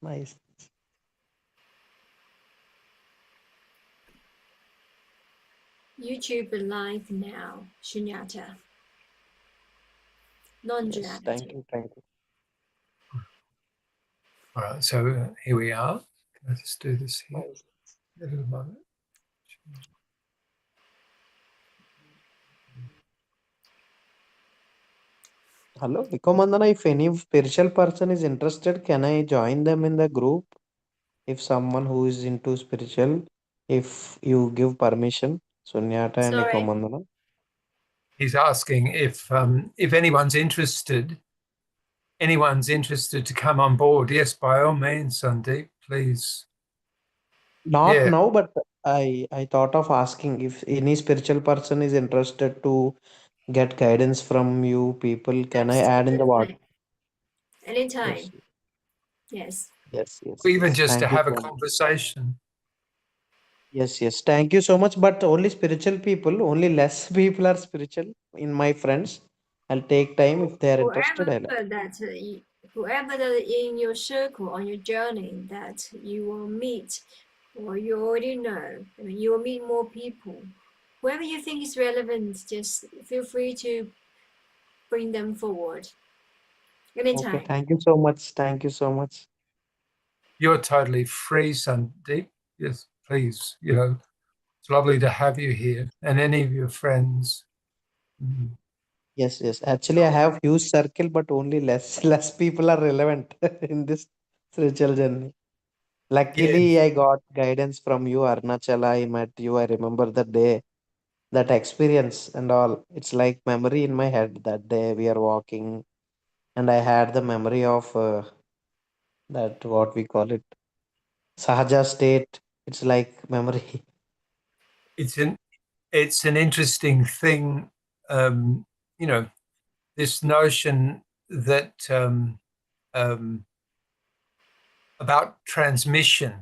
Nice. YouTube live now, Shunyata, Yes, thank non-duality. you, thank you. All right, so here we are. Can I just do this here? Nice. A little moment. Hello, Ekomandana, if any spiritual person is interested, can I join them in the group? If someone who is into spiritual, if you give permission, Sunyata and Sorry. Ekomandana. He's asking if anyone's interested to come on board. Yes, by all means, Sundeep, please. Not Yeah, now, but I thought of asking if any spiritual person is interested to get guidance from you people. Can I add in the what? Absolutely. Anytime. Yes, Yes. yes, yes, or even yes. just to Thank you have a so much. conversation. Yes, yes. Thank you so much. But only spiritual people, only less people are spiritual in my friends. I'll take time if they are interested. Whoever I'll. that whoever that in your circle on your journey that you will meet, or you already know, I mean, you will meet more people. Whoever you think is relevant, just feel free to bring them forward Okay. anytime. Thank you so much. Thank you so much. You're totally free, Sundeep. Yes, please. It's lovely to have you here and any of your friends. Mm. Yes, yes. Actually, I have huge circle, but only less less people are relevant in this spiritual journey. Luckily, Yes, I got guidance from you, Arunachala. I met you. I remember the day, that experience and all. It's like memory in my head. That day we are walking, and I had the memory of that what we call it, Sahaja state. It's like memory. it's an it's an interesting thing. Um, you know, this notion that um, about transmission,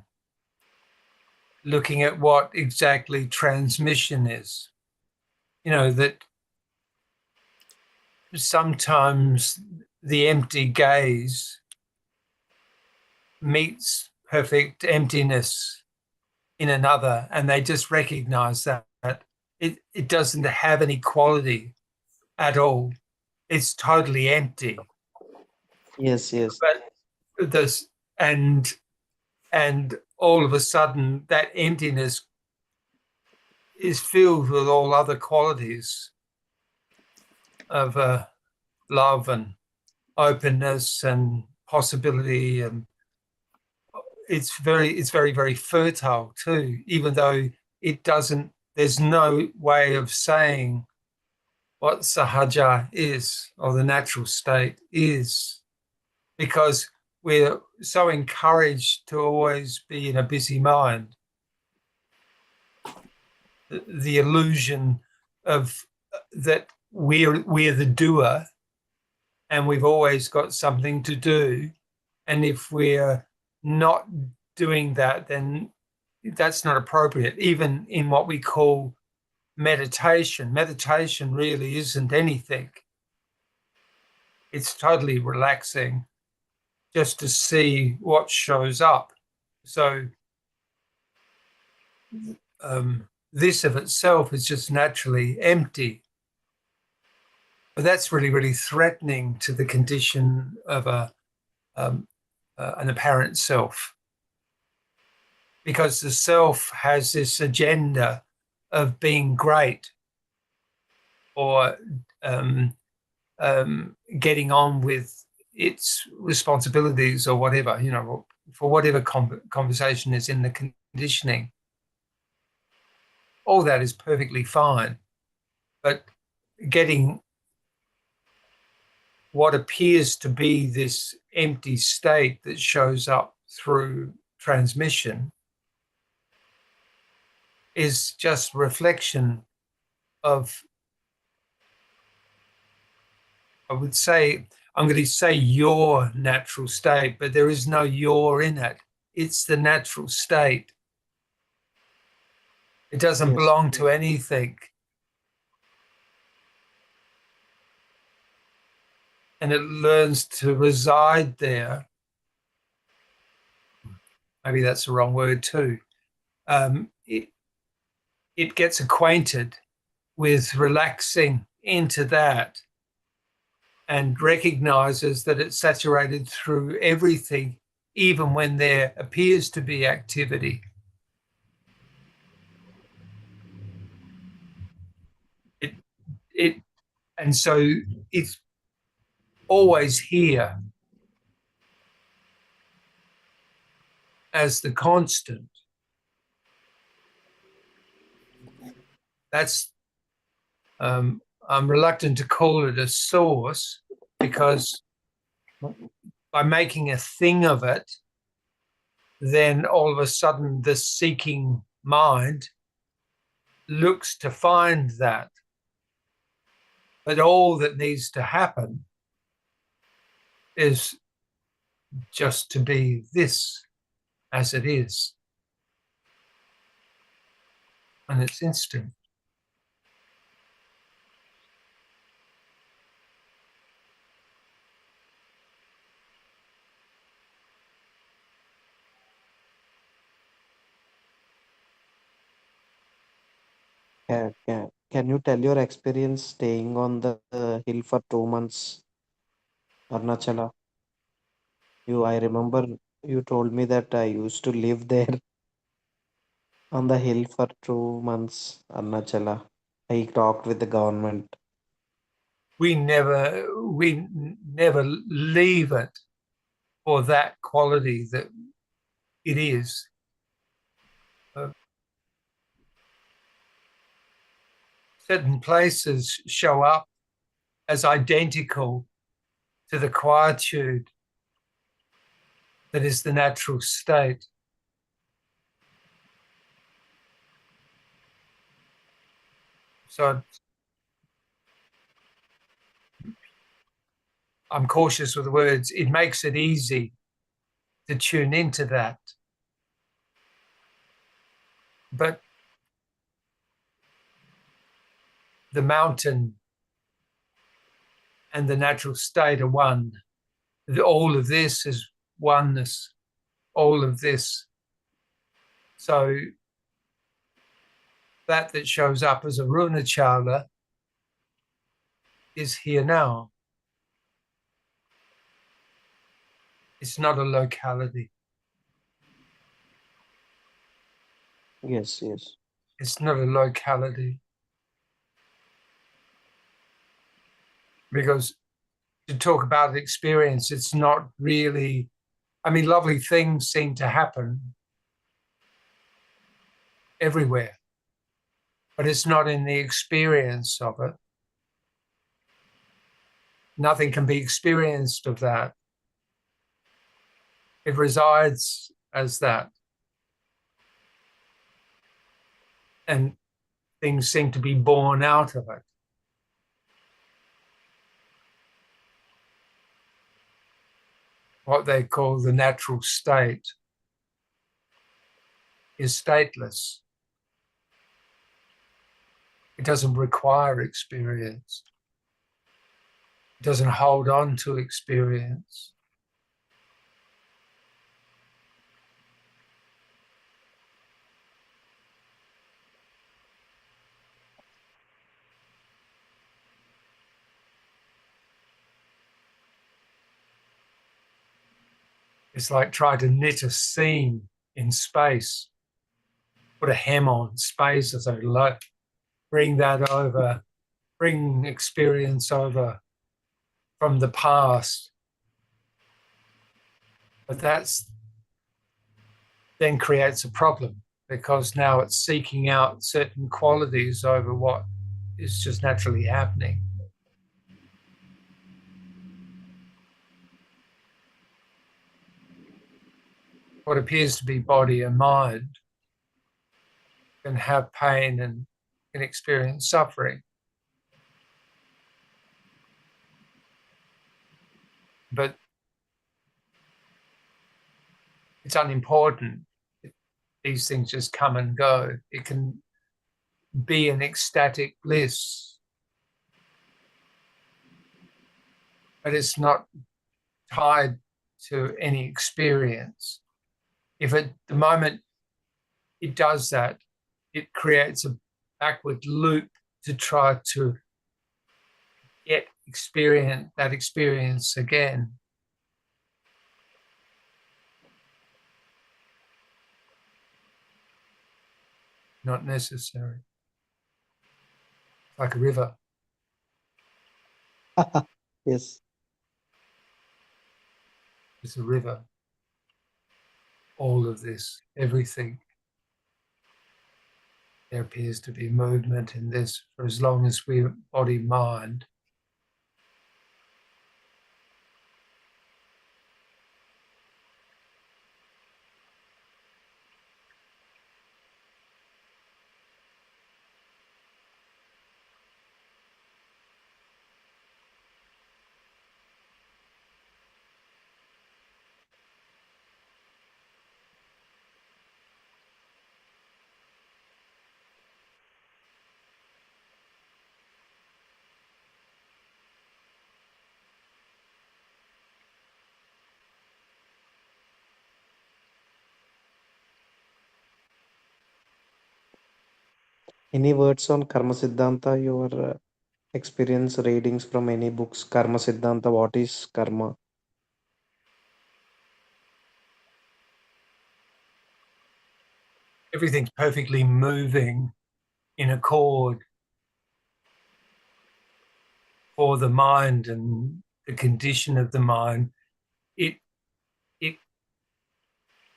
looking at what exactly transmission is. That sometimes the empty gaze meets perfect emptiness in another, and they just recognize that it doesn't have any quality at all. It's totally empty. Yes, yes, But this and all of a sudden that emptiness is filled with all other qualities of love and openness and possibility, and it's very very fertile too, even though it doesn't there's no way of saying what sahaja is or the natural state is, because we're so encouraged to always be in a busy mind. The illusion of that we're the doer, and we've always got something to do, and if we're not doing that, then that's not appropriate. Even in what we call meditation really isn't anything. It's totally relaxing just to see what shows up. So this of itself is just naturally empty. But that's really, really threatening to the condition of um, an apparent self, because the self has this agenda of being great, or um, getting on with its responsibilities, or whatever, for whatever conversation is in the conditioning. All that is perfectly fine. But getting what appears to be this empty state that shows up through transmission is just reflection of, I would say, I'm going to say your natural state, but there is no your in it. It's the natural state. It doesn't yes, belong to anything. And it learns to reside there maybe that's the wrong word too, it gets acquainted with relaxing into that and recognizes that it's saturated through everything, even when there appears to be activity. It and so it's always here as the constant. That's I'm reluctant to call it a source, because by making a thing of it, then all of a sudden the seeking mind looks to find that. But all that needs to happen is just to be this as it is. And it's instant. Can you tell your experience staying on the hill for 2 months, Arunachala? I remember you told me that I used to live there on the hill for 2 months, Arunachala. I talked with the government. We never leave it for that quality that it is. Certain places show up as identical to the quietude that is the natural state. So I'm cautious with the words. It makes it easy to tune into that. But the mountain and the natural state are one. All of this is oneness, all of this. So that shows up as a Runachala is here now. It's not a locality. Yes, yes. It's not a locality. Because to talk about experience, it's not really, I mean, lovely things seem to happen everywhere, but it's not in the experience of it. Nothing can be experienced of that. It resides as that. And things seem to be born out of it. What they call the natural state is stateless. It doesn't require experience. It doesn't hold on to experience. It's like trying to knit a seam in space, put a hem on space, or so, like bring that over, bring experience over from the past. But that's then creates a problem, because now it's seeking out certain qualities over what is just naturally happening. What appears to be body and mind can have pain and can experience suffering. But it's unimportant. These things just come and go. It can be an ecstatic bliss, but it's not tied to any experience. If at the moment it does that, it creates a backward loop to try to get that experience again. Not necessary. Like a river. Yes. It's a river. All of this, everything. There appears to be movement in this for as long as we body mind. Any words on Karma Siddhanta? Your experience readings from any books? Karma Siddhanta. What is karma? Everything's perfectly moving in accord for the mind and the condition of the mind. It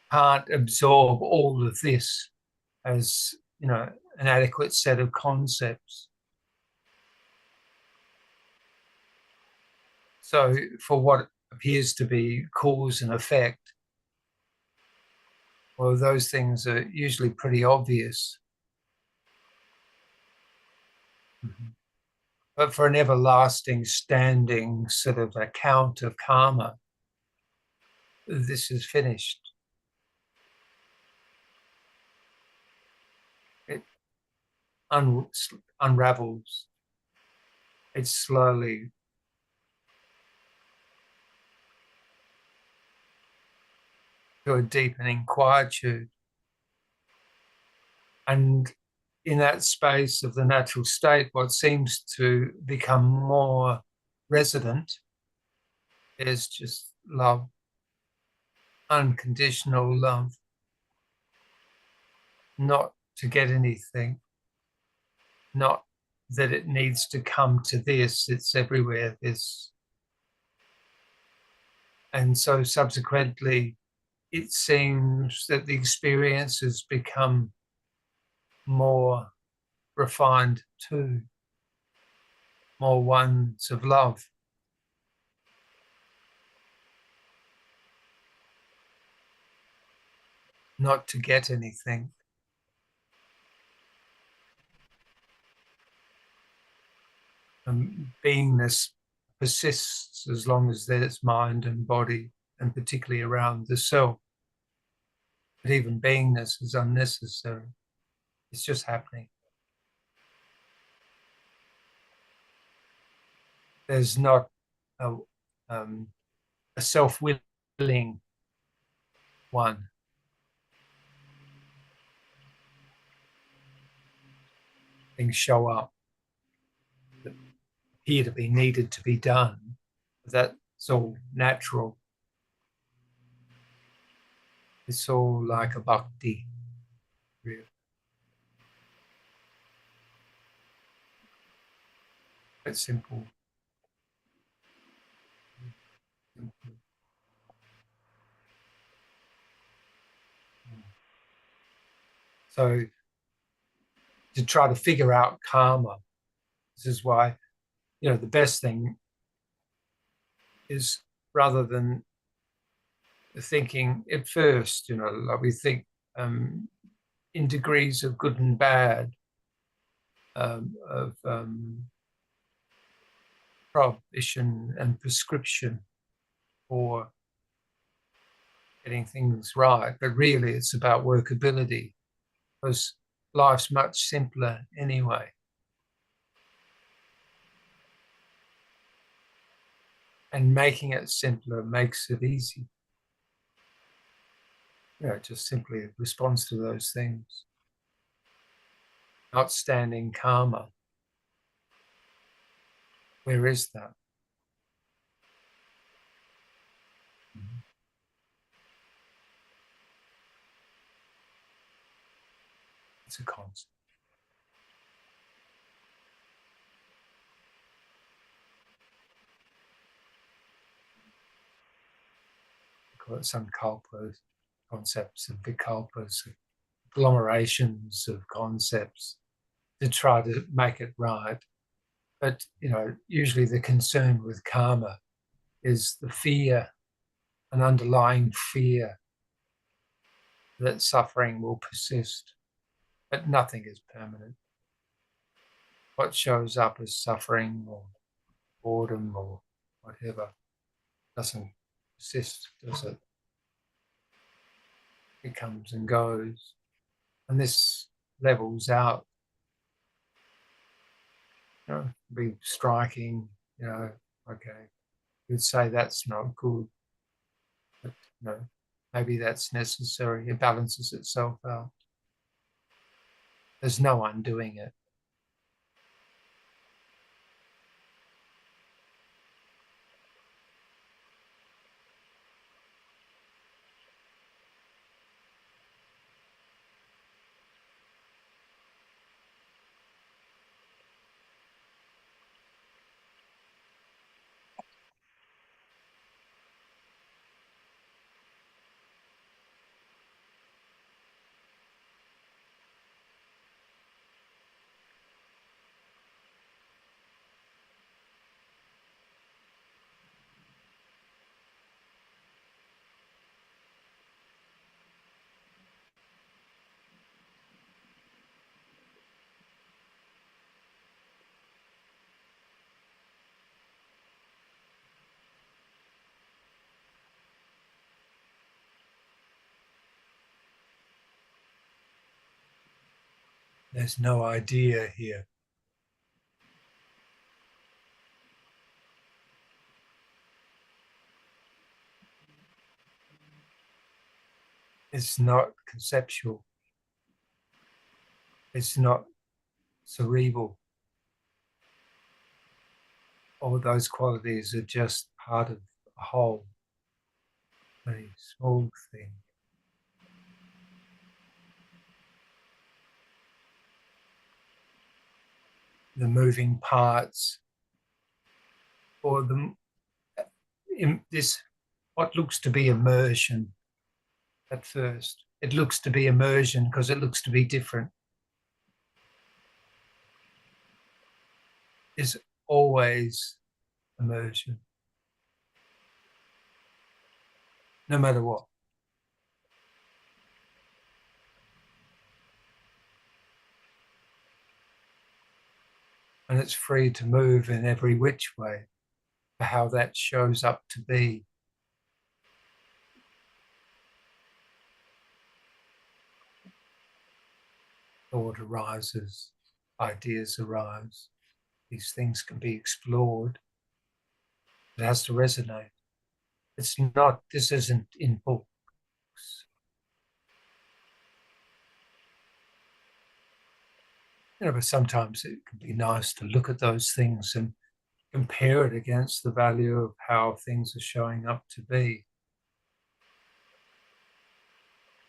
can't absorb all of this as, an adequate set of concepts. So for what appears to be cause and effect, well, those things are usually pretty obvious. Mm-hmm. But for an everlasting standing sort of account of karma, this is finished. It unravels. It slowly to a deepening quietude. And in that space of the natural state, what seems to become more resident is just love, unconditional love, not to get anything, not that it needs to come to this, it's everywhere, this. And so subsequently, it seems that the experience has become more refined too, more ones of love. Not to get anything. Beingness persists as long as there's mind and body, and particularly around the self. But even beingness is unnecessary. It's just happening. There's not a, a self-willing one. Things show up that appear to be needed to be done. That's all natural. It's all like a bhakti. Really. It's simple. So to try to figure out karma, this is why, the best thing is, rather than thinking at first, like we think in degrees of good and bad, of prohibition and prescription for getting things right. But really, it's about workability, because life's much simpler anyway. And making it simpler makes it easy. it just simply responds to those things. Outstanding karma. Where is that? It's a concept. We call it sankalpas, concepts of vikalpas, agglomerations of concepts to try to make it right. But, usually the concern with karma is the fear, an underlying fear that suffering will persist, but nothing is permanent. What shows up as suffering or boredom or whatever doesn't persist, does it? It comes and goes. And this levels out, be striking, okay, you'd say that's not good, but maybe that's necessary. It balances itself out. There's no undoing it. There's no idea here. It's not conceptual. It's not cerebral. All those qualities are just part of a whole, very small thing. The moving parts, or what looks to be immersion at first. It looks to be immersion because it looks to be different. Is always immersion, no matter what. And it's free to move in every which way for how that shows up to be. Thought arises, ideas arise. These things can be explored. It has to resonate. This isn't in books. But sometimes it can be nice to look at those things and compare it against the value of how things are showing up to be.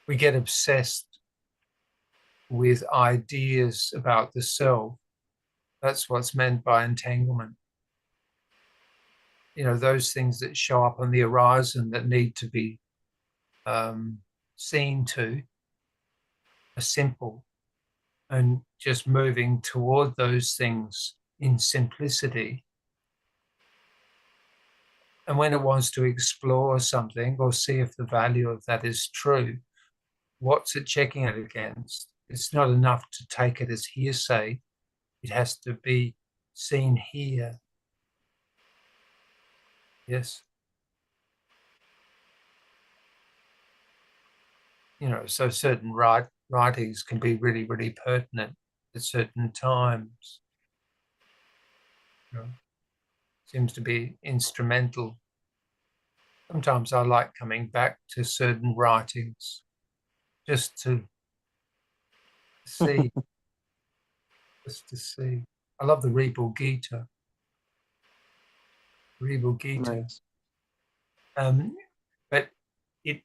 We get obsessed with ideas about the self. That's what's meant by entanglement. Those things that show up on the horizon that need to be seen to are simple, and just moving toward those things in simplicity. And when it wants to explore something or see if the value of that is true, what's it checking it against? It's not enough to take it as hearsay. It has to be seen here. Yes. So certain writings can be really, really pertinent at certain times. Seems to be instrumental. Sometimes I like coming back to certain writings just to see, just to see. I love the Rebal Gita. Rebal Gita. Nice. But it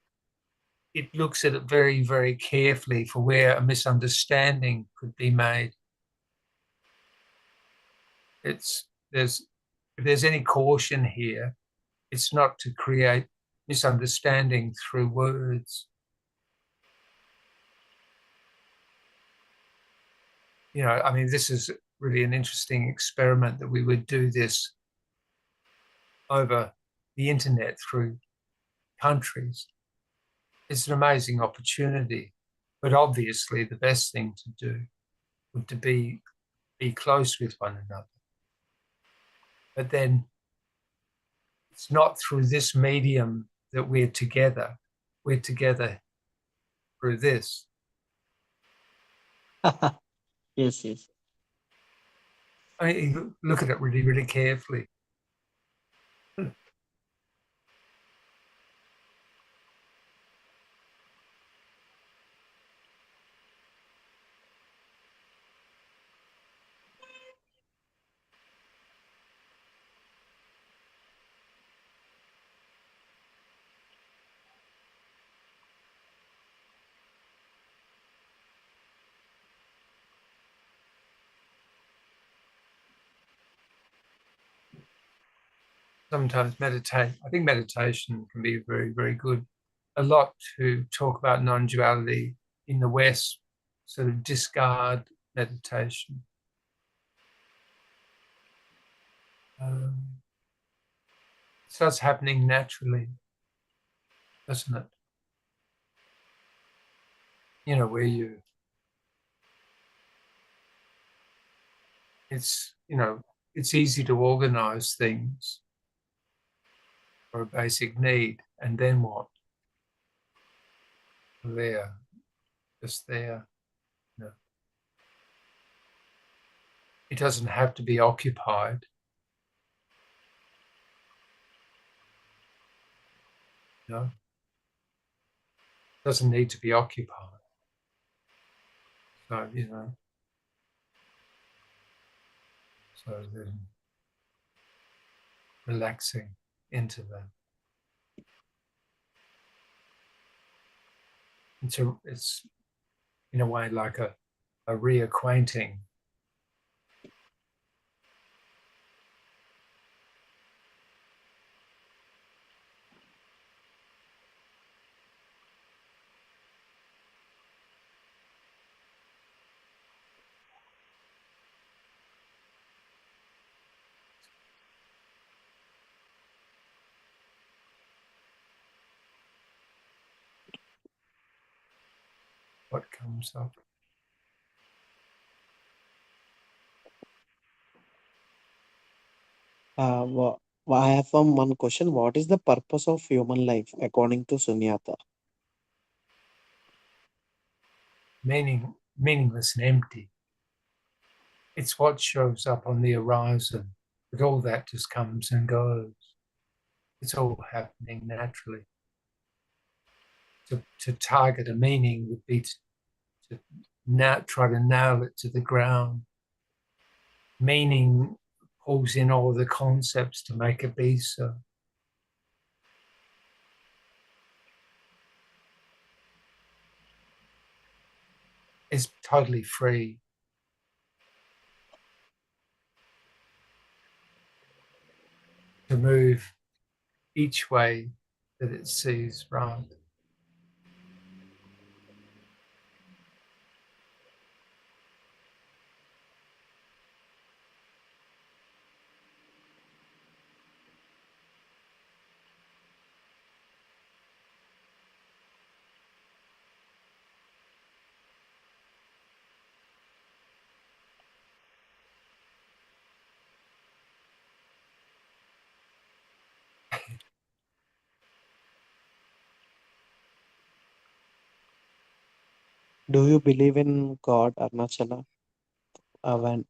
it looks at it very, very carefully for where a misunderstanding could be made. It's there's if there's any caution here, it's not to create misunderstanding through words. You know, I mean, this is really an interesting experiment that we would do this over the internet through countries. It's an amazing opportunity, but obviously the best thing to do would to be close with one another. But then it's not through this medium that we're together. We're together through this. Yes, yes. I mean, look at it really, really carefully. Sometimes meditate. I think meditation can be very, very good. A lot to talk about non-duality in the West sort of discard meditation. It starts happening naturally, doesn't it? You know, where it's easy to organize things for a basic need, and then what? There, just there. No. It doesn't have to be occupied. No, it doesn't need to be occupied. So, so then relaxing into that. It's in a way like a reacquainting. What comes up. I have one question. What is the purpose of human life according to Sunyata? Meaningless and empty. It's what shows up on the horizon, but all that just comes and goes. It's all happening naturally. To target a meaning would be to try to nail it to the ground. Meaning pulls in all the concepts to make it be so. It's totally free. To move each way that it sees right. Do you believe in God, Arnachala? When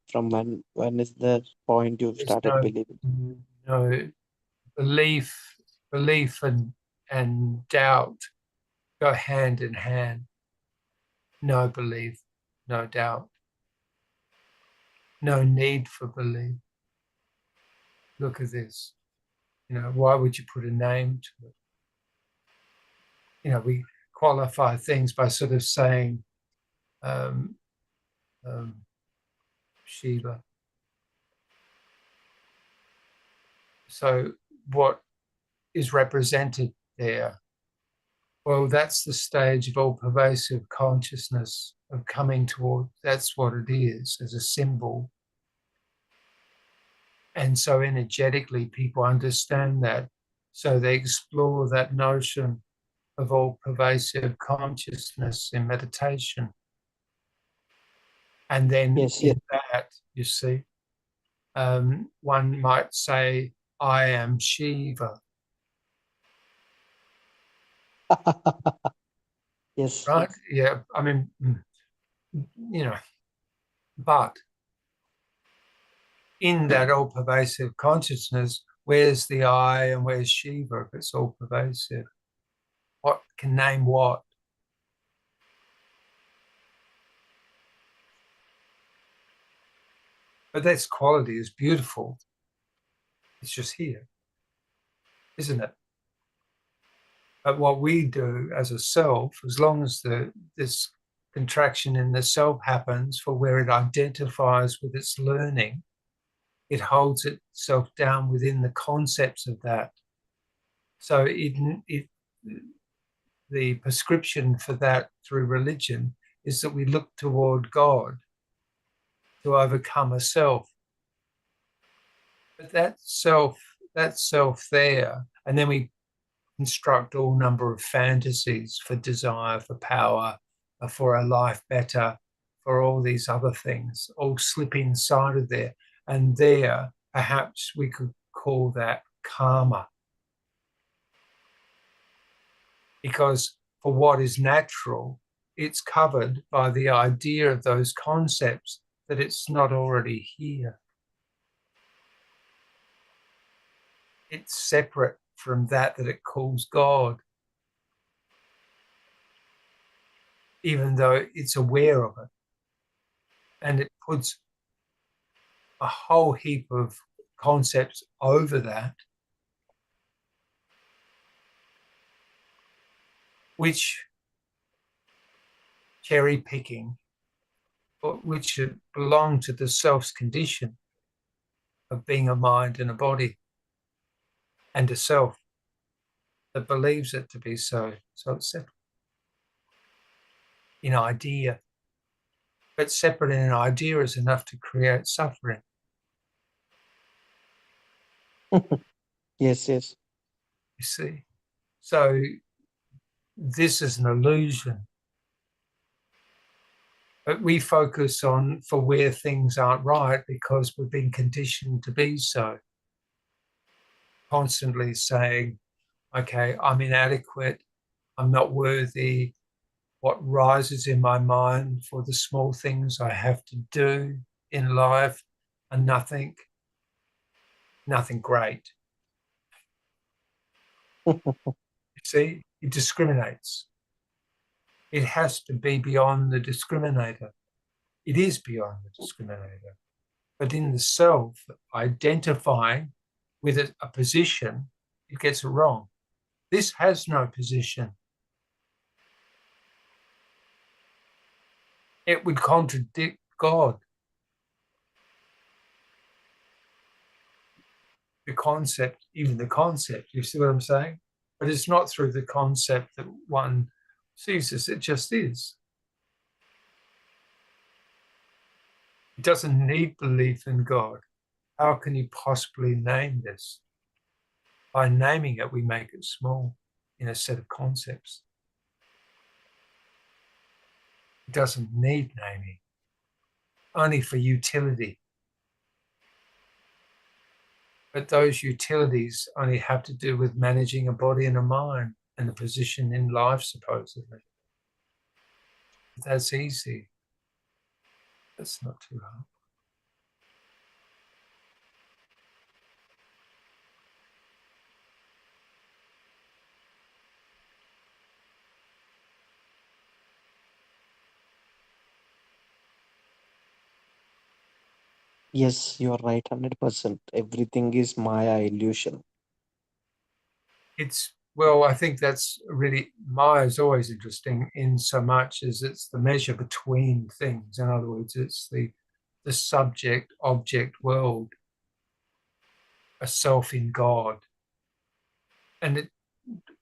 is the point you There's started believing? no belief and doubt go hand in hand. no belief, no doubt, no need for belief. Look at this. Why would you put a name to it? We qualify things by sort of saying um, Shiva. So what is represented there? Well, that's the stage of all pervasive consciousness of coming toward, that's what it is as a symbol. And so energetically, people understand that. So they explore that notion of all pervasive consciousness in meditation. And then Yes, yes. in that, you see, one might say, I am Shiva, Yes. right? Yeah, I mean, but in that all pervasive consciousness, where's the I and where's Shiva if it's all pervasive? What can name what? But this quality is beautiful. It's just here, isn't it? But what we do as a self, as long as this contraction in the self happens for where it identifies with its learning, it holds itself down within the concepts of that. So the prescription for that through religion is that we look toward God to overcome a self. But that self there, and then we construct all number of fantasies for desire, for power, for a life better, for all these other things, all slip inside of there. And there, perhaps we could call that karma. Because for what is natural, it's covered by the idea of those concepts that it's not already here. It's separate from that it calls God, even though it's aware of it. And it puts a whole heap of concepts over that, which cherry picking, which belong to the self's condition of being a mind and a body and a self that believes it to be so. So it's separate in idea. But separate in idea is enough to create suffering. Yes, yes. You see? So this is an illusion. But we focus on for where things aren't right because we've been conditioned to be so. Constantly saying, okay, I'm inadequate, I'm not worthy. What rises in my mind for the small things I have to do in life are nothing great. You see, it discriminates. It has to be beyond the discriminator. It is beyond the discriminator. But in the self, identifying with a position, it gets it wrong. This has no position. It would contradict God. The concept, even the concept, you see what I'm saying? But it's not through the concept that one sees this, it just is. It doesn't need belief in God. How can you possibly name this? By naming it, we make it small in a set of concepts. It doesn't need naming, only for utility. But those utilities only have to do with managing a body and a mind and a position in life, supposedly. That's easy. That's not too hard. Yes, you are right, 100%. Everything is Maya illusion. Well, I think that's really, Maya is always interesting in so much as it's the measure between things. In other words, it's the subject object world, a self in God. And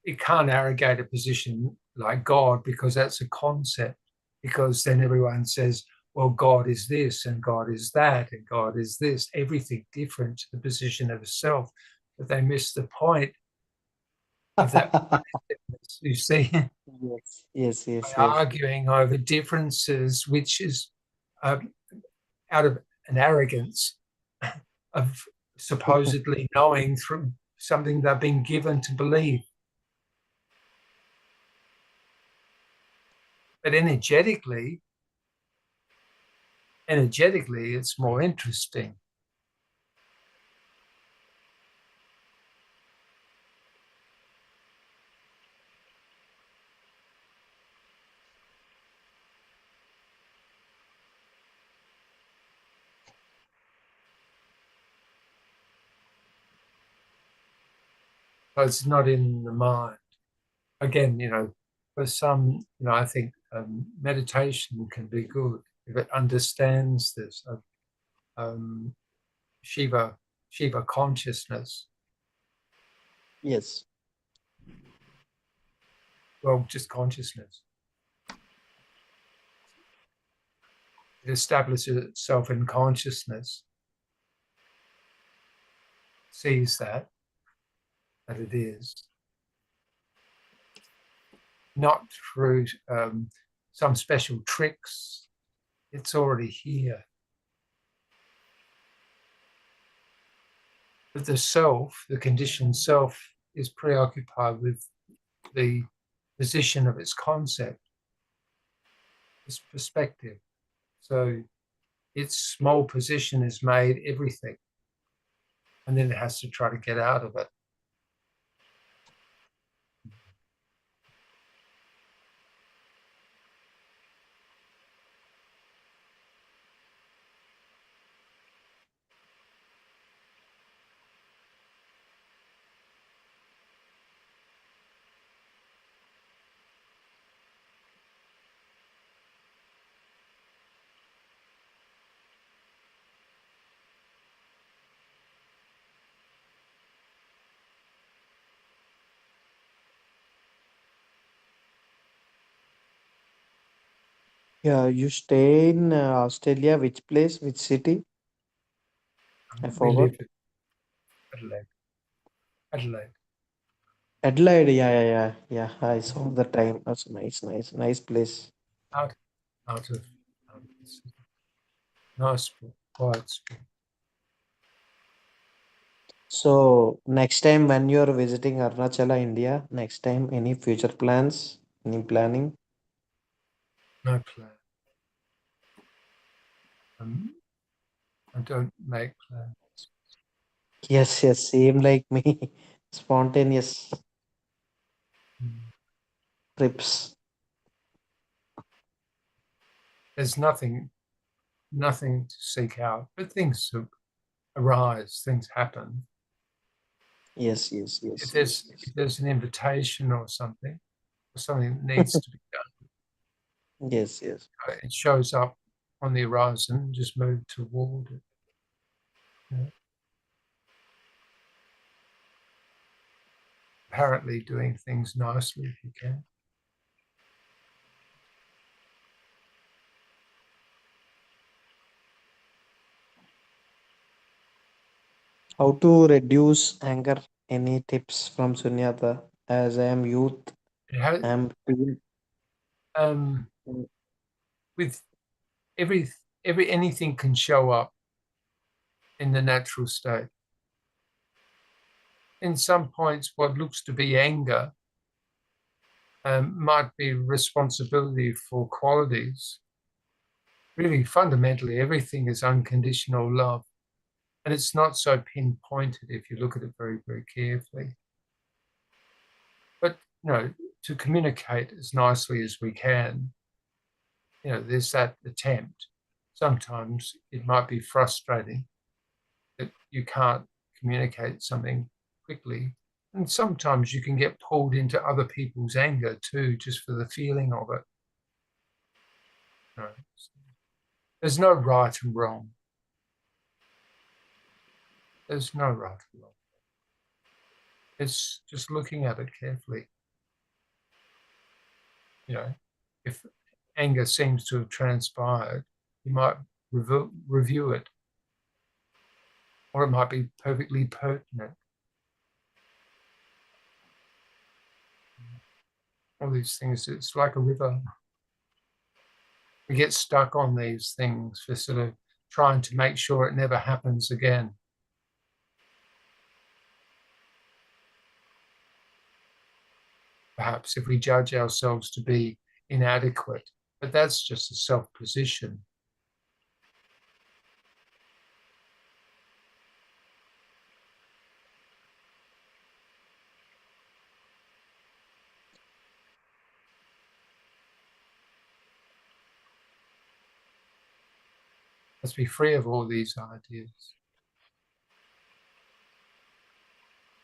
it can't arrogate a position like God because that's a concept. Because then everyone says, well, God is this and God is that and God is this, everything different to the position of a self. But they miss the point of that. You see, Yes, yes, by yes, yes. arguing over differences, which is out of an arrogance of supposedly knowing through something they've been given to believe. But energetically, it's more interesting. But it's not in the mind. Again, for some, I think meditation can be good if it understands this um, Shiva, Shiva consciousness. Yes. Well, just consciousness. It establishes itself in consciousness, sees that it is, not through some special tricks. It's already here. But the self, the conditioned self, is preoccupied with the position of its concept, its perspective. So its small position is made everything, and then it has to try to get out of it. Yeah, you stay in Australia, which place, which city? I We forgot. live in Adelaide. Adelaide, Adelaide, yeah, yeah, yeah, yeah. I saw the time. That's nice, nice, nice place. out, out of the city. Nice, quiet spot. So next time when you're visiting Arunachala, India, next time any future plans, any planning? No plan. Um, I don't make plans. Yes, yes, same like me. Spontaneous Mm. trips. There's nothing to seek out, but things arise, things happen. Yes, yes, If yes, yes, there's yes. if there's an invitation or something that needs to be done, Yes, yes. it shows up on the horizon. Just move toward it. You know, apparently doing things nicely if you can. How to reduce anger? Any tips from Sunyata? As I am youth, It has, I am teen. um, with every anything can show up in the natural state. In some points, what looks to be anger might be responsibility for qualities. Really, fundamentally, everything is unconditional love. And it's not so pinpointed if you look at it very, very carefully. But, to communicate as nicely as we can, there's that attempt. sometimes it might be frustrating that you can't communicate something quickly. And sometimes you can get pulled into other people's anger too, just for the feeling of it. You know, there's no right and wrong. There's no right and wrong. It's just looking at it carefully. You know, if anger seems to have transpired, you might review it, or it might be perfectly pertinent. All these things, it's like a river. We get stuck on these things for sort of trying to make sure it never happens again. Perhaps if we judge ourselves to be inadequate, but that's just a self-position. Let's be free of all these ideas.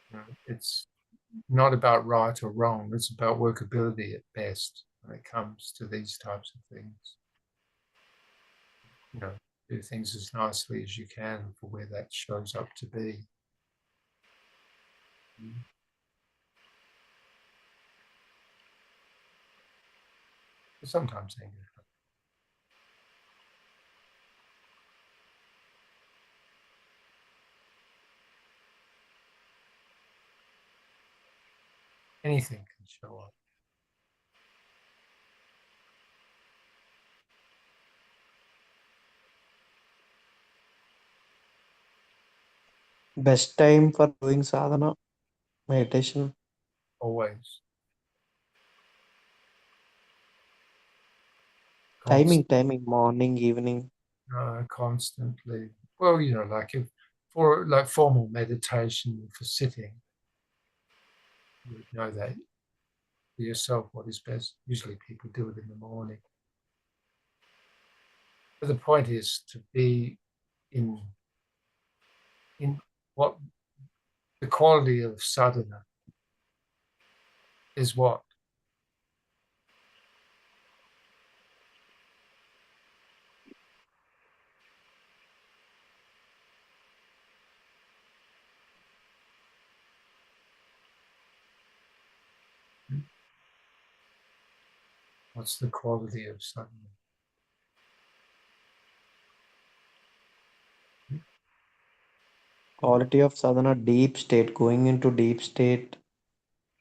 You know, it's not about right or wrong. It's about workability at best when it comes to these types of things. You know, do things as nicely as you can for where that shows up to be. But sometimes anger. Anything can show up. Best time for doing sadhana, meditation. Always. Timing, morning, evening. Constantly. Well, you know, like if for like formal meditation for sitting, you would know that for yourself what is best. Usually people do it in the morning. But the point is to be in what the quality of sadhana is what? What's the quality of sadhana? Quality of sadhana, deep state, going into deep state,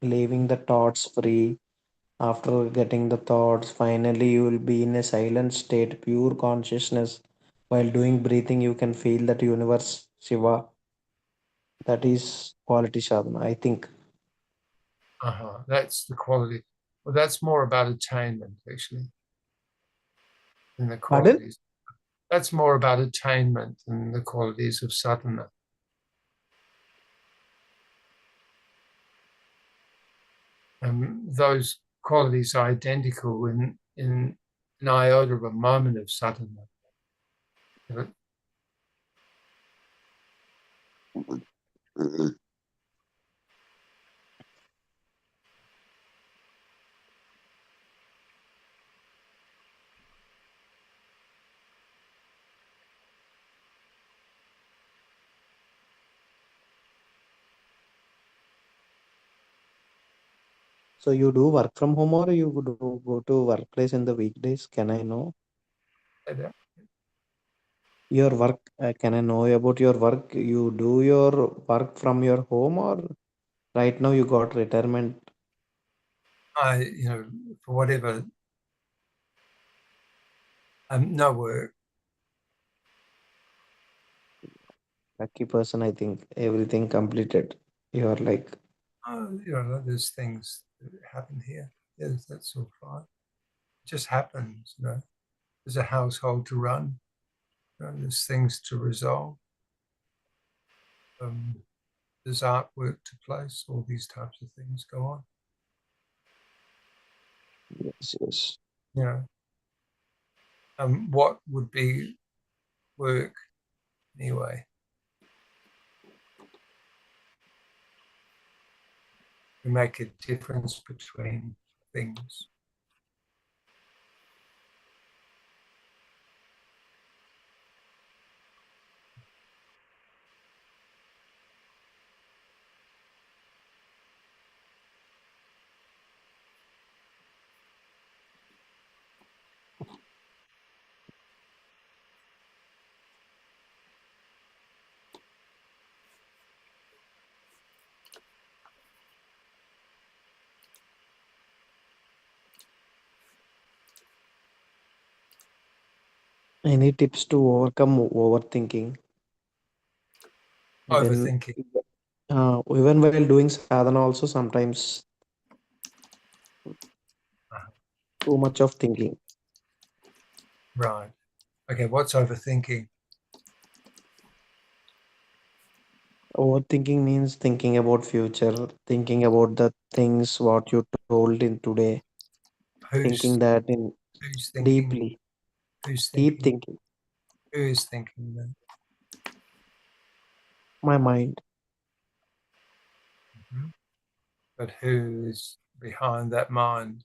leaving the thoughts free. After getting the thoughts, finally you will be in a silent state, pure consciousness. While doing breathing, you can feel that universe, Shiva. That is quality sadhana, I think. That's the quality. Well, that's more about attainment, actually, than the Pardon? qualities. That's more about attainment than the qualities of sadhana. And those qualities are identical in an iota of a moment of sadhana. So you do work from home or you do go to workplace in the weekdays? Can I know your work? Can I know about your work? You do your work from your home or right now you got retirement? You know, for whatever, no work. Lucky person, I think. Everything completed. You are like, You know, there's things that happen here. Yes, that's all fine. It just happens. You know, there's a household to run. You know, there's things to resolve. There's artwork to place. All these types of things go on. yes, yes. You know, what would be work anyway? To make a difference between things. Any tips to overcome overthinking? Even Overthinking. even while doing sadhana, also sometimes too much of thinking. Right. Okay, what's overthinking? Overthinking means thinking about future, thinking about the things what you told in today, thinking Who's that in who's thinking? deeply, Who's deep thinking? thinking. Who is thinking then? My mind, Mhm. But who is behind that mind?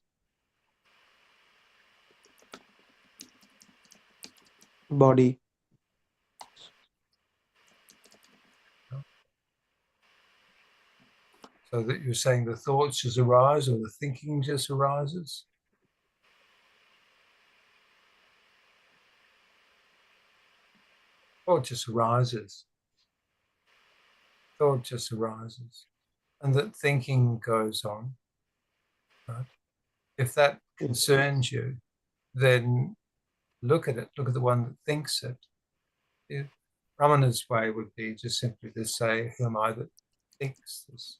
body, So that you're saying the thoughts just arise or the thinking just arises? Thought just arises. Thought just arises. And that thinking goes on. Right? If that yes, concerns you, then look at it. Look at the one that thinks it. Ramana's way would be just simply to say, who am I that thinks this?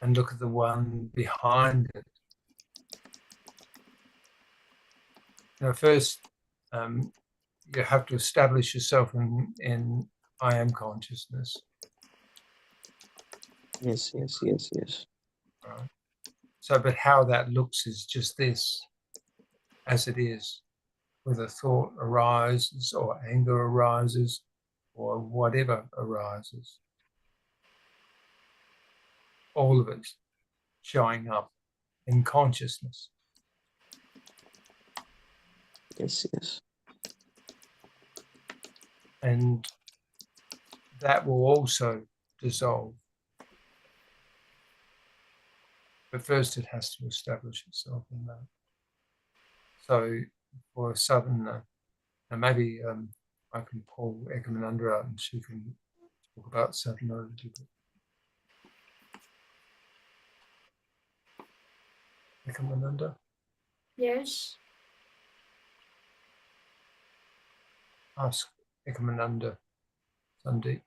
And look at the one behind it. First, you have to establish yourself in I am consciousness. yes, yes, yes, yes, Right? So, but how that looks is just this, as it is. Whether thought arises or anger arises or whatever arises, all of it showing up in consciousness. yes, yes, And that will also dissolve. But first it has to establish itself in that. So for sadhana, and maybe I can pull Ekomananda out and she can talk about sadhana a little bit. Ekomananda, Yes. ask Ekomananda, Sundeep.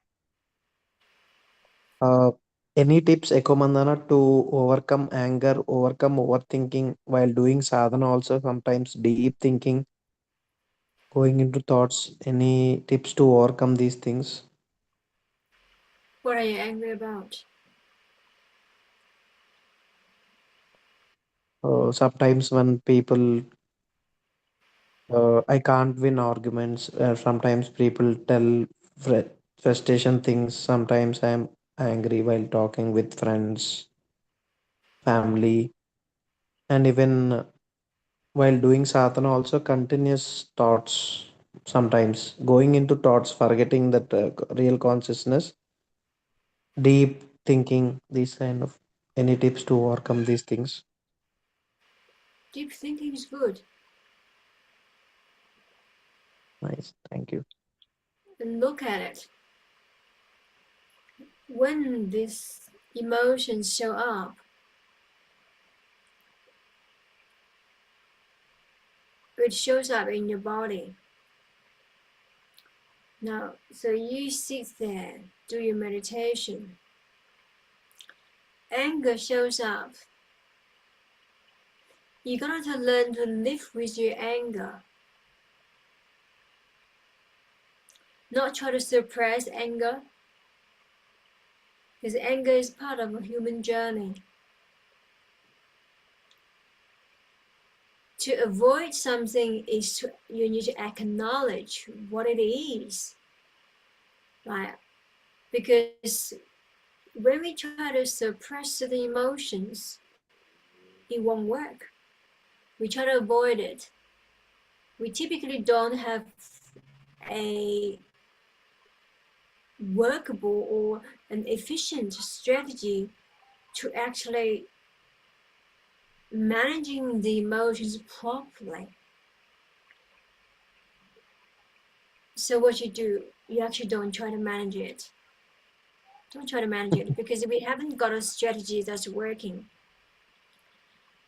uh, any tips, Ekomandana, to overcome anger, overcome overthinking while doing sadhana? Also, sometimes deep thinking, going into thoughts. Any tips to overcome these things? What are you angry about? Sometimes when people, I can't win arguments. Sometimes people tell frustration things. Sometimes I'm angry while talking with friends, family, and even while doing sadhana, also continuous thoughts. Sometimes going into thoughts, forgetting that real consciousness, deep thinking, these kind of. Any tips to overcome these things? Deep thinking is good. Nice, thank you. And look at it. When these emotions show up, it shows up in your body. Now, so you sit there, do your meditation. Anger shows up. You got to learn to live with your anger, not try to suppress anger, because anger is part of a human journey. To avoid something is you need to acknowledge what it is, right? Because when we try to suppress the emotions, it won't work. We try to avoid it. We typically don't have a workable or an efficient strategy to actually managing the emotions properly. So what you do, you actually don't try to manage it. Don't try to manage it because we haven't got a strategy that's working.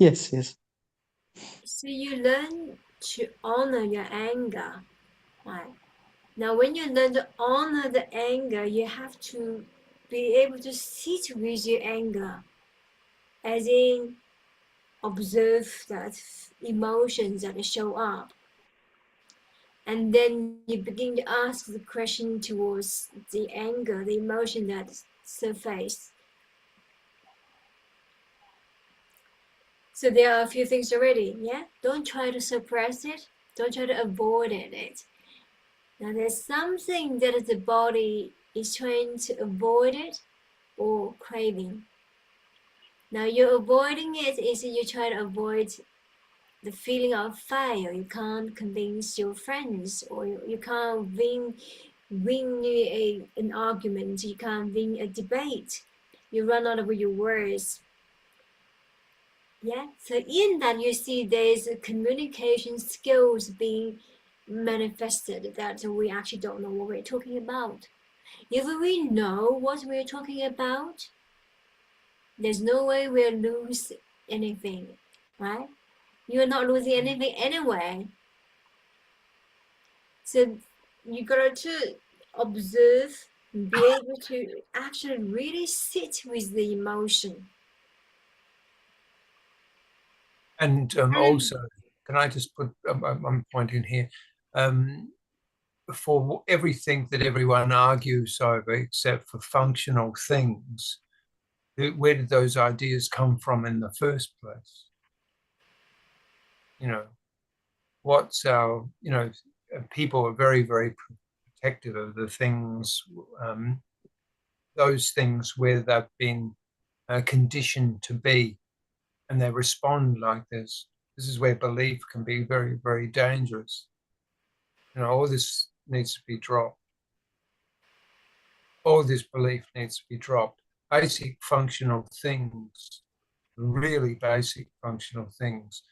Yes, yes. So you learn to honor your anger. Right? Now, when you learn to honor the anger, you have to be able to sit with your anger, as in observe that emotions that show up. And then you begin to ask the question towards the anger, the emotion that surfaced. So there are a few things already, yeah? Don't try to suppress it. Don't try to avoid it. Now there's something that the body is trying to avoid it or craving. Now you're avoiding it is you try to avoid the feeling of failure. You can't convince your friends, or you can't win an argument. You can't win a debate. You run out of your words. Yeah. So in that you see there's a communication skills being manifested that we actually don't know what we're talking about. If we know what we're talking about, there's no way we'll lose anything, right? You're not losing anything anyway. So you got to observe, be able to actually really sit with the emotion. And And also, can I just put one point in here? Um, for everything that everyone argues over, except for functional things, where did those ideas come from in the first place? You know, what's our, people are very, very protective of the things, those things where they've been conditioned to be, and they respond like this. This is where belief can be very, very dangerous. All this needs to be dropped. All this belief needs to be dropped. Basic functional things, really basic functional things.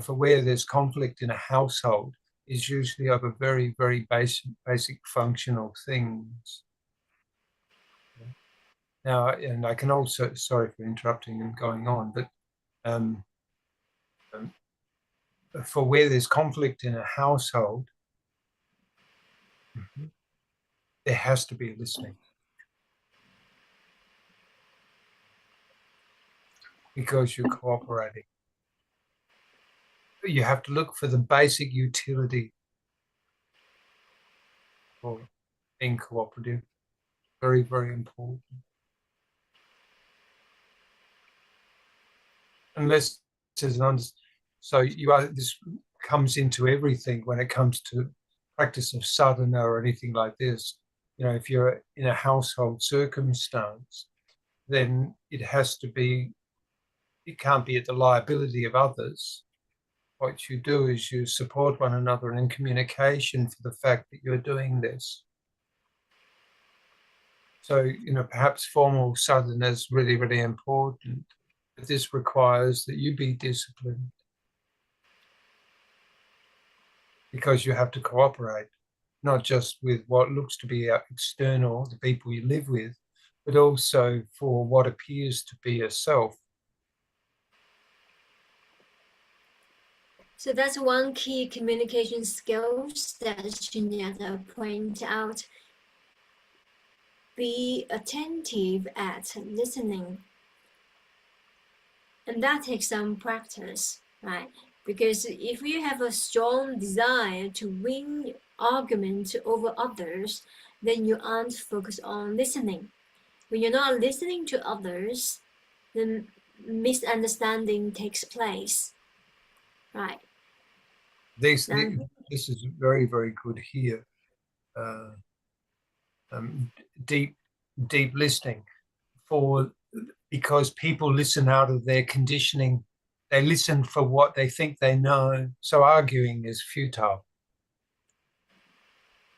For where there's conflict in a household is usually over very, very basic functional things. Now, and I can also, sorry for interrupting and going on, but um, um, for where there's conflict in a household, there has to be listening, because you're cooperating. You have to look for the basic utility for being cooperative. Very, very important. Unless there's so this comes into everything when it comes to practice of sadhana or anything like this. If you're in a household circumstance, then it can't be at the liability of others. What you do is you support one another and in communication for the fact that you're doing this. So, perhaps formal sadhana is really, really important, but this requires that you be disciplined, because you have to cooperate, not just with what looks to be external, the people you live with, but also for what appears to be a self. so that's one key communication skills that Shunyata point out. Be attentive at listening. And that takes some practice, right? Because if you have a strong desire to win arguments over others, then you aren't focused on listening. When you're not listening to others, then misunderstanding takes place, right? This Now, this is very, very good here. Uh, deep listening for because people listen out of their conditioning. They listen for what they think they know. So arguing is futile.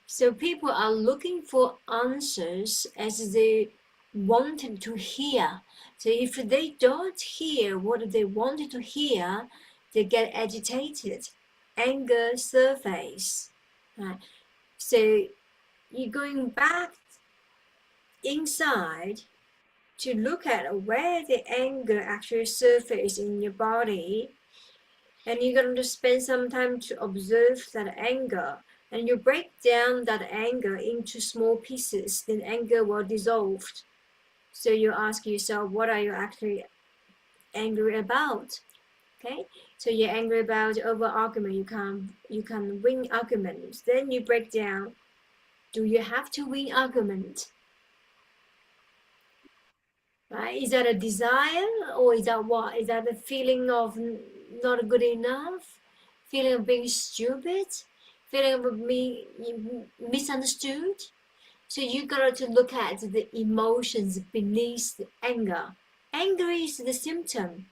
so people are looking for answers as they wanted to hear. So if they don't hear what they wanted to hear, they get agitated, anger surface. Right? So you're going back inside to look at where the anger actually surfaces in your body, and you're going to spend some time to observe that anger, and you break down that anger into small pieces, then anger will dissolve. So you ask yourself, what are you actually angry about? Okay, so you're angry about over argument. You can win arguments. Then you break down, do you have to win argument? Right? Is that a desire, or is that what? Is that a feeling of not good enough? Feeling of being stupid? Feeling of being misunderstood? So you got to look at the emotions beneath the anger. Anger is the symptom.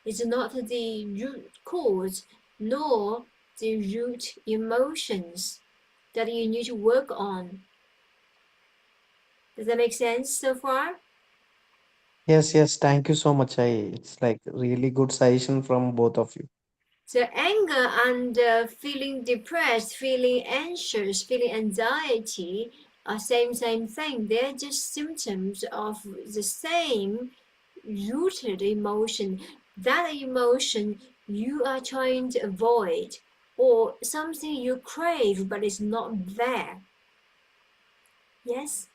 It's not the root cause, nor the root emotions that you need to work on. Does that make sense so far? Yes, yes. Thank you so much. It's like really good suggestion from both of you. So anger and feeling depressed, feeling anxious, feeling anxiety are same thing. They're just symptoms of the same rooted emotion. That emotion you are trying to avoid, or something you crave but it's not there. Yes?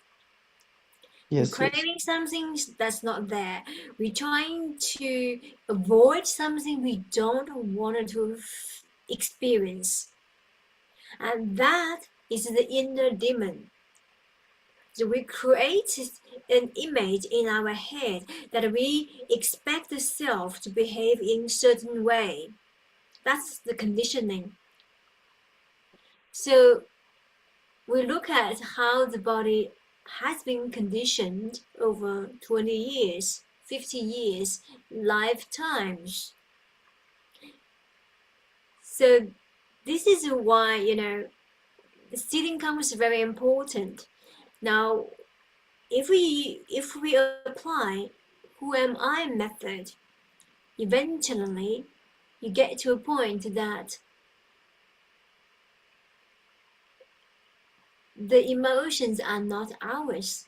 We're Yes, yes. craving something that's not there. We're trying to avoid something we don't want to experience. And that is the inner demon. So we create an image in our head that we expect the self to behave in a certain way. That's the conditioning. So we look at how the body has been conditioned over 20 years, 50 years, lifetimes. So this is why, the stealing comes very important. Now, if we apply who am I method, eventually you get to a point that the emotions are not ours,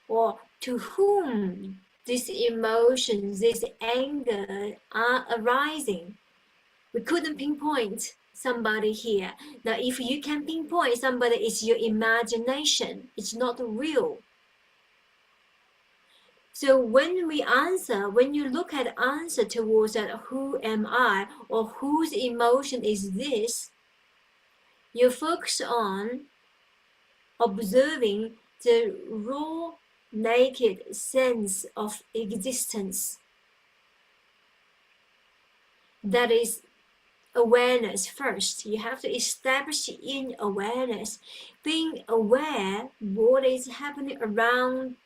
or to whom these emotions, this anger are arising. We couldn't pinpoint somebody here. Now, if you can pinpoint somebody, it's your imagination. It's not real. So when you look at answer towards that, who am I, or whose emotion is this, you focus on observing the raw, naked sense of existence. That is awareness first. You have to establish in awareness, being aware what is happening around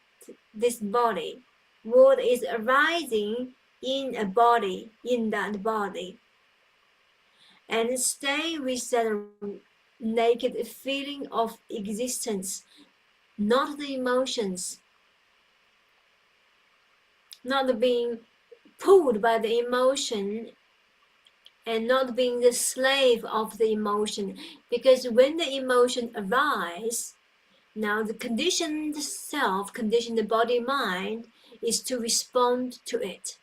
this body, what is arising in a body, in that body, and stay with that naked feeling of existence, not the emotions, not being pulled by the emotion, and not being the slave of the emotion. Because when the emotion arises, now the conditioned self, conditioned body mind, is to respond to it.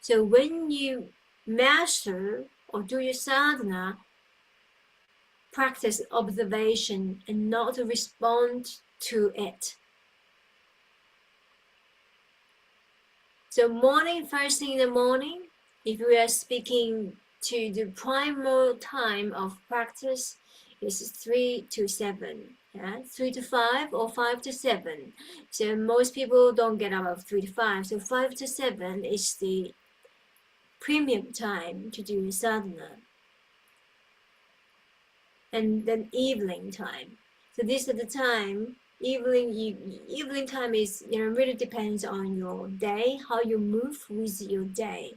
So when you master or do your sadhana, practice observation and not to respond to it. So morning, first thing in the morning, if we are speaking to the primal time of practice, is 3 to 7. Yeah? 3 to 5 or 5 to 7. So most people don't get out of 3 to 5. So 5 to 7 is the premium time to do sadhana. and then evening time. So this is the time. Evening time is, really depends on your day, how you move with your day.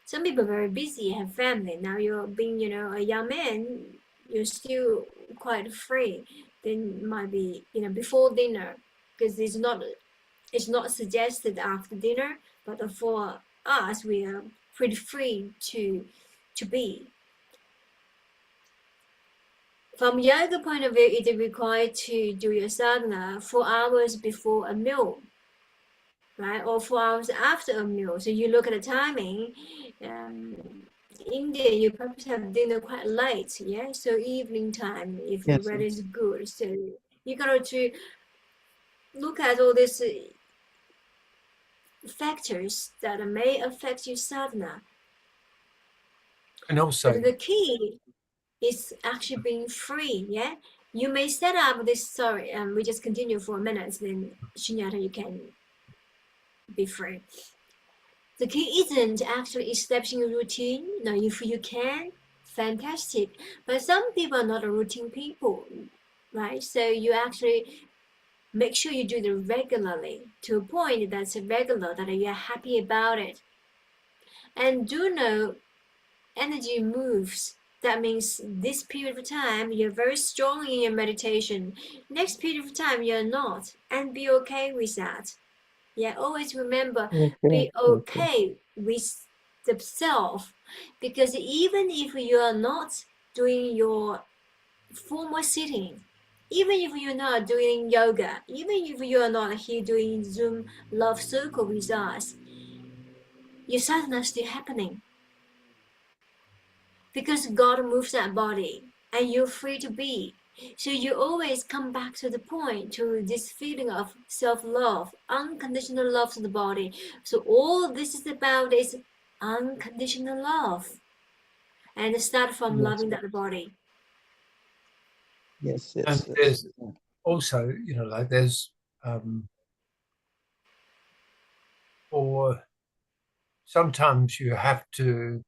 Some people are very busy, have family. Now you're being, a young man, you're still quite free. Then might be, before dinner, because it's not suggested after dinner, but for us, we are pretty free to be. From yoga point of view, it is required to do your sadhana 4 hours before a meal, right? Or 4 hours after a meal. So you look at the timing. Um, India, you perhaps have dinner quite late, yeah. So evening time, if the Yes, weather yes. is good, so you got to look at all these factors that may affect your sadhana. And But also, the key is actually being free, yeah. You may set up this. Sorry, we just continue for a minute, then Shunyata, you can be free. The key isn't actually establishing a routine. Now, if you can, fantastic. But some people are not a routine people, right? So you actually make sure you do it regularly to a point that's regular, that you're happy about it. And do know energy moves. That means this period of time you're very strong in your meditation. Next period of time you're not, and be okay with that. Yeah, always remember, Okay, be okay. okay with the self, because even if you are not doing your formal sitting, even if you're not doing yoga, even if you are not here doing Zoom love circle with us, your sadhana is still happening, because God moves that body and you're free to be. So you always come back to the point, to this feeling of self-love, unconditional love to the body. So all this is about is unconditional love, and start from Yes, loving yes, that body. yes, and yes, yes. there's also, like there's, or sometimes you have to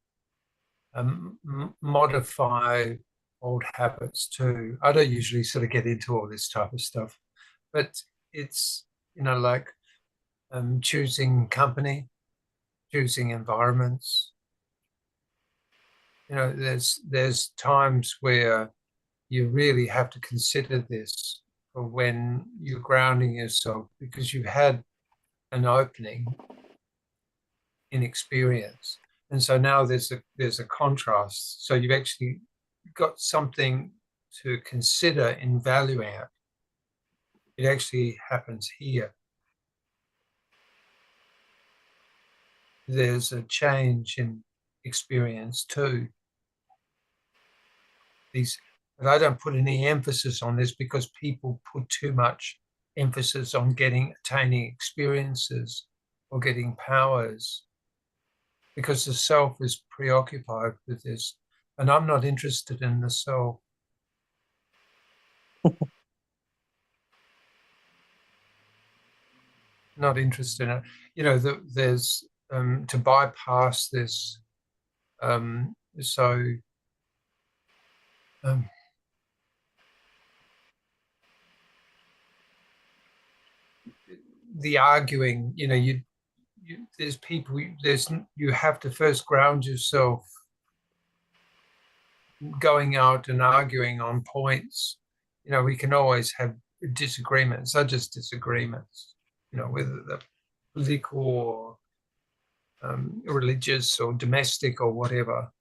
modify old habits too. I don't usually sort of get into all this type of stuff, but it's, like choosing company, choosing environments. There's times where you really have to consider this for when you're grounding yourself, because you've had an opening in experience, and so now there's a contrast. So you've actually got something to consider in valuing it. It actually happens here. There's a change in experience too. These, but I don't put any emphasis on this, because people put too much emphasis on attaining experiences or getting powers, because the self is preoccupied with this, and I'm not interested in the self. Not interested in it. There's to bypass this. So um, the arguing, there's people. You have to first ground yourself. Going out and arguing on points, we can always have disagreements. Are just disagreements. Whether they're political or religious or domestic or whatever.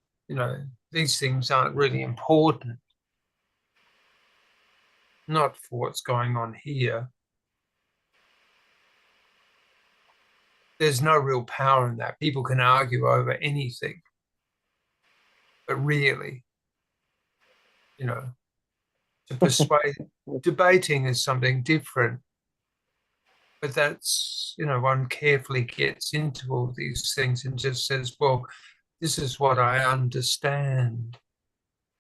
These things aren't really important, not for what's going on here. There's no real power in that. People can argue over anything, but really, to persuade, debating is something different. But that's, one carefully gets into all these things and just says, well, this is what I understand.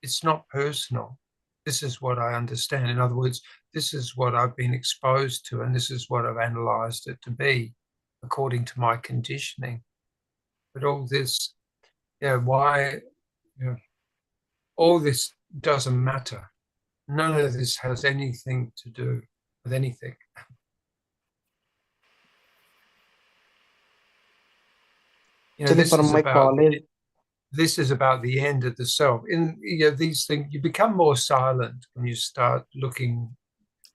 It's not personal. This is what I understand. In other words, this is what I've been exposed to, and this is what I've analyzed it to be according to my conditioning. But all this, why, all this doesn't matter. None of this has anything to do with anything. You know, Actually, for my college, this is about the end of the self. In these things, you become more silent when you start looking.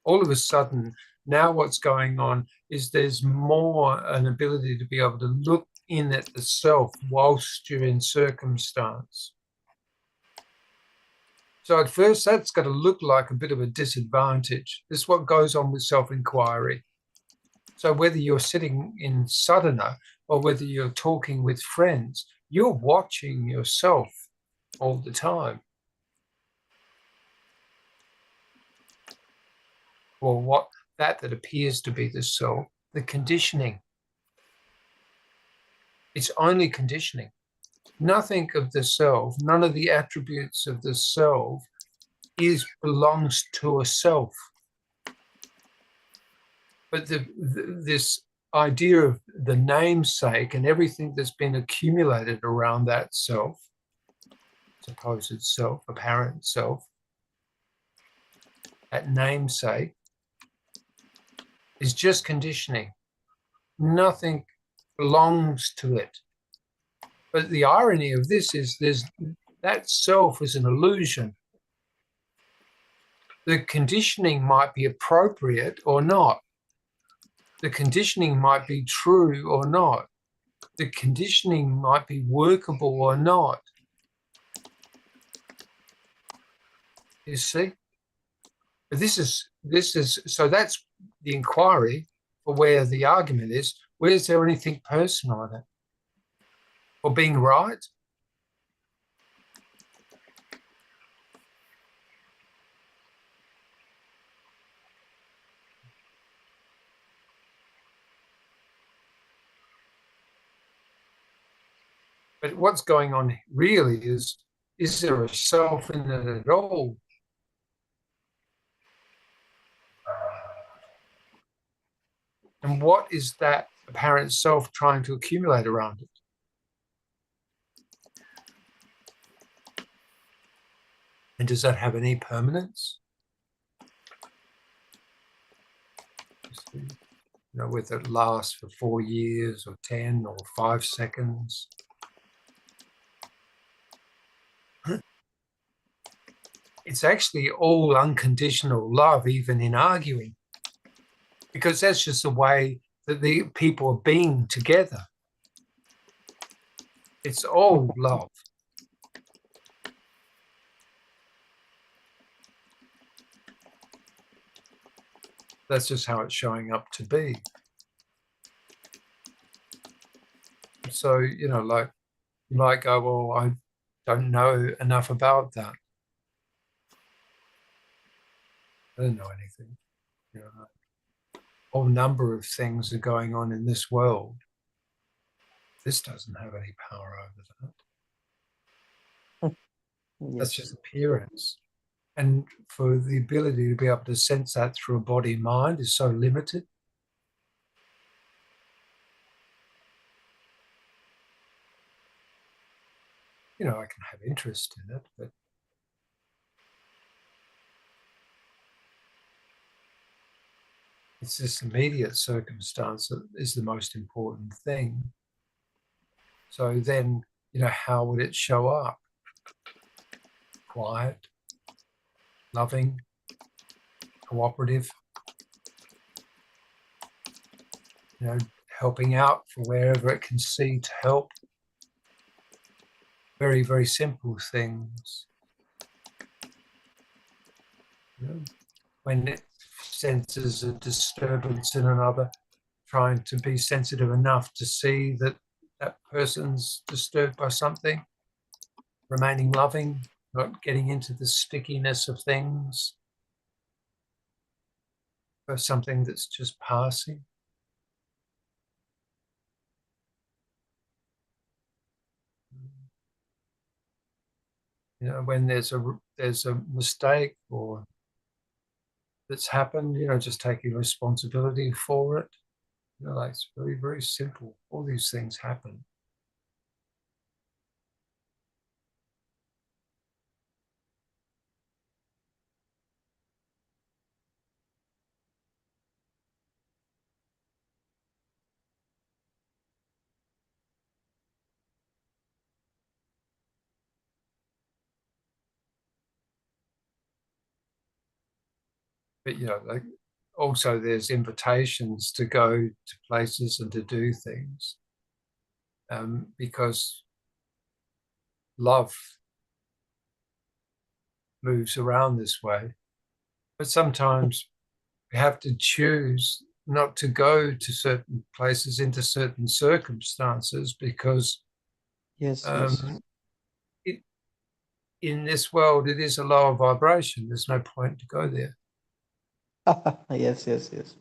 All of a sudden, now what's going on is there's more an ability to be able to look in at the self whilst you're in circumstance. So at first, that's got to look like a bit of a disadvantage. This is what goes on with self-inquiry. So whether you're sitting in sadhana or whether you're talking with friends, you're watching yourself all the time. Or what that appears to be the self, the conditioning. It's only conditioning. Nothing of the self, none of the attributes of the self belongs to a self. But this idea of the namesake and everything that's been accumulated around that self, supposed self, apparent self, that namesake is just conditioning. Nothing belongs to it. But the irony of this is that self is an illusion. The conditioning might be appropriate or not. The conditioning might be true or not. The conditioning might be workable or not. You see? But this is so that's the inquiry for where the argument is. Where's there anything personal in it? Or being right? But what's going on really is there a self in it at all? And what is that apparent self trying to accumulate around it? And does that have any permanence? You know, whether it lasts for 4 years or 10 or 5 seconds. It's actually all unconditional love, even in arguing, because that's just the way that the people are being together. It's all love. That's just how it's showing up to be. So, you know, like you might go, well, I don't know enough about that. I don't know anything. You know, a whole number of things are going on in this world. This doesn't have any power over that. That's just appearance. And for the ability to be able to sense that through a body and mind is so limited. You know, I can have interest in it, but it's this immediate circumstance that is the most important thing. So then, you know, how would it show up? Quiet, loving, cooperative, you know, helping out for wherever it can see to help. Very, very simple things. You know, when it senses a disturbance in another, trying to be sensitive enough to see that that person's disturbed by something, remaining loving, not getting into the stickiness of things, or something that's just passing. You know, when there's a mistake or that's happened, you know, just taking responsibility for it. You know, like it's very, very simple. All these things happen. But like also there's invitations to go to places and to do things, because love moves around this way. But sometimes we have to choose not to go to certain places into certain circumstances because Yes, yes. um, it, in this world it is a lower vibration. There's no point to go there. Yes, yes, yes.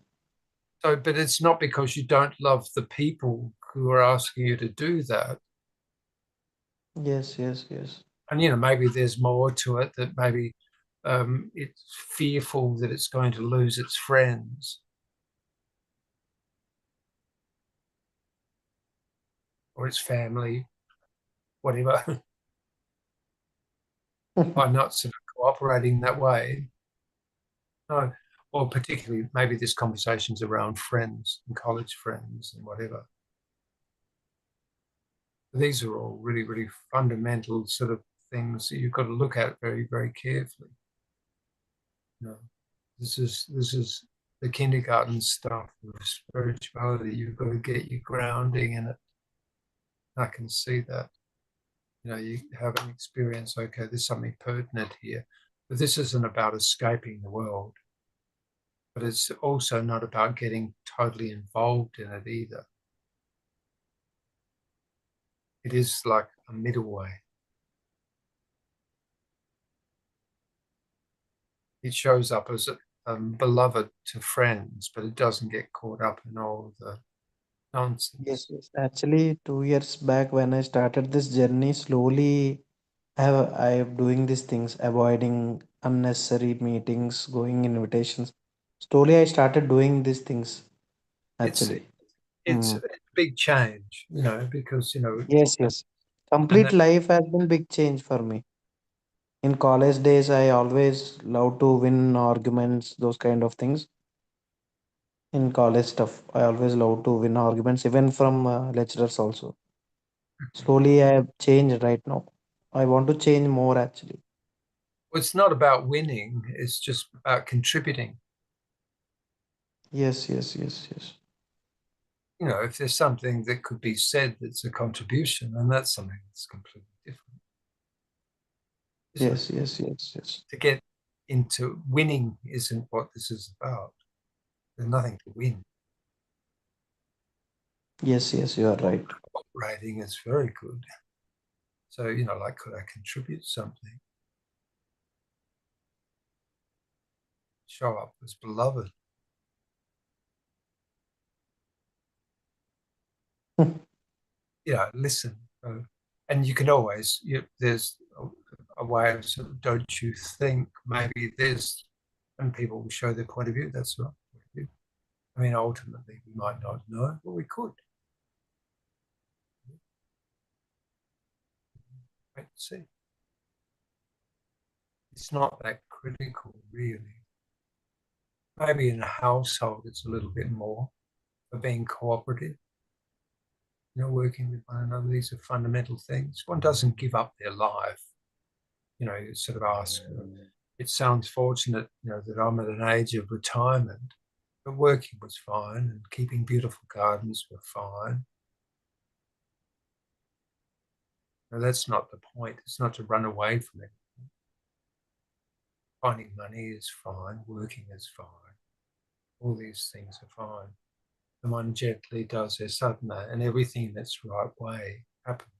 So, but it's not because you don't love the people who are asking you to do that. Yes, yes, yes. And maybe there's more to it, that maybe it's fearful that it's going to lose its friends or its family, whatever, by not sort of cooperating that way. No, or particularly maybe this conversation's around friends and college friends and whatever. These are all really, really fundamental sort of things that you've got to look at very, very carefully. This is the kindergarten stuff of spirituality. You've got to get your grounding in it. I can see that. You have an experience, okay, there's something pertinent here. But this isn't about escaping the world. But it's also not about getting totally involved in it either. It is like a middle way. It shows up as a beloved to friends, but it doesn't get caught up in all the Yes, nonsense. yes. Actually, 2 years back when I started this journey, slowly I am doing these things, avoiding unnecessary meetings, going invitations. Slowly I started doing these things It's actually. it's Hmm. a big change, because Yes, yes. and Complete that, life has been big change for me. In college days, I always love to win arguments, those kind of things. In college stuff, I always love to win arguments, even from lecturers also. Slowly, I have changed right now. I want to change more actually. it's not about winning; it's just about contributing. Yes, yes, yes, yes. If there's something that could be said that's a contribution, then that's something that's completely different, isn't it? Yes, yes, yes, yes. To get into winning isn't what this is about. There's nothing to win. Yes, yes, you are right. Operating is very good. So, like, could I contribute something? Show up as beloved. Listen. And you can always, there's a way of sort of, don't you think maybe there's, and people will show their point of view. That's right. I mean, ultimately, we might not know, but we could. Wait and see. It's not that critical, really. Maybe in a household, it's a little bit more for being cooperative, working with one another. These are fundamental things. One doesn't give up their life. You sort of ask, it sounds fortunate, that I'm at an age of retirement, but working was fine and keeping beautiful gardens were fine. No, that's not the point. It's not to run away from it. Finding money is fine. Working is fine. All these things are fine. And one gently does their sadhana, and everything that's right way happens.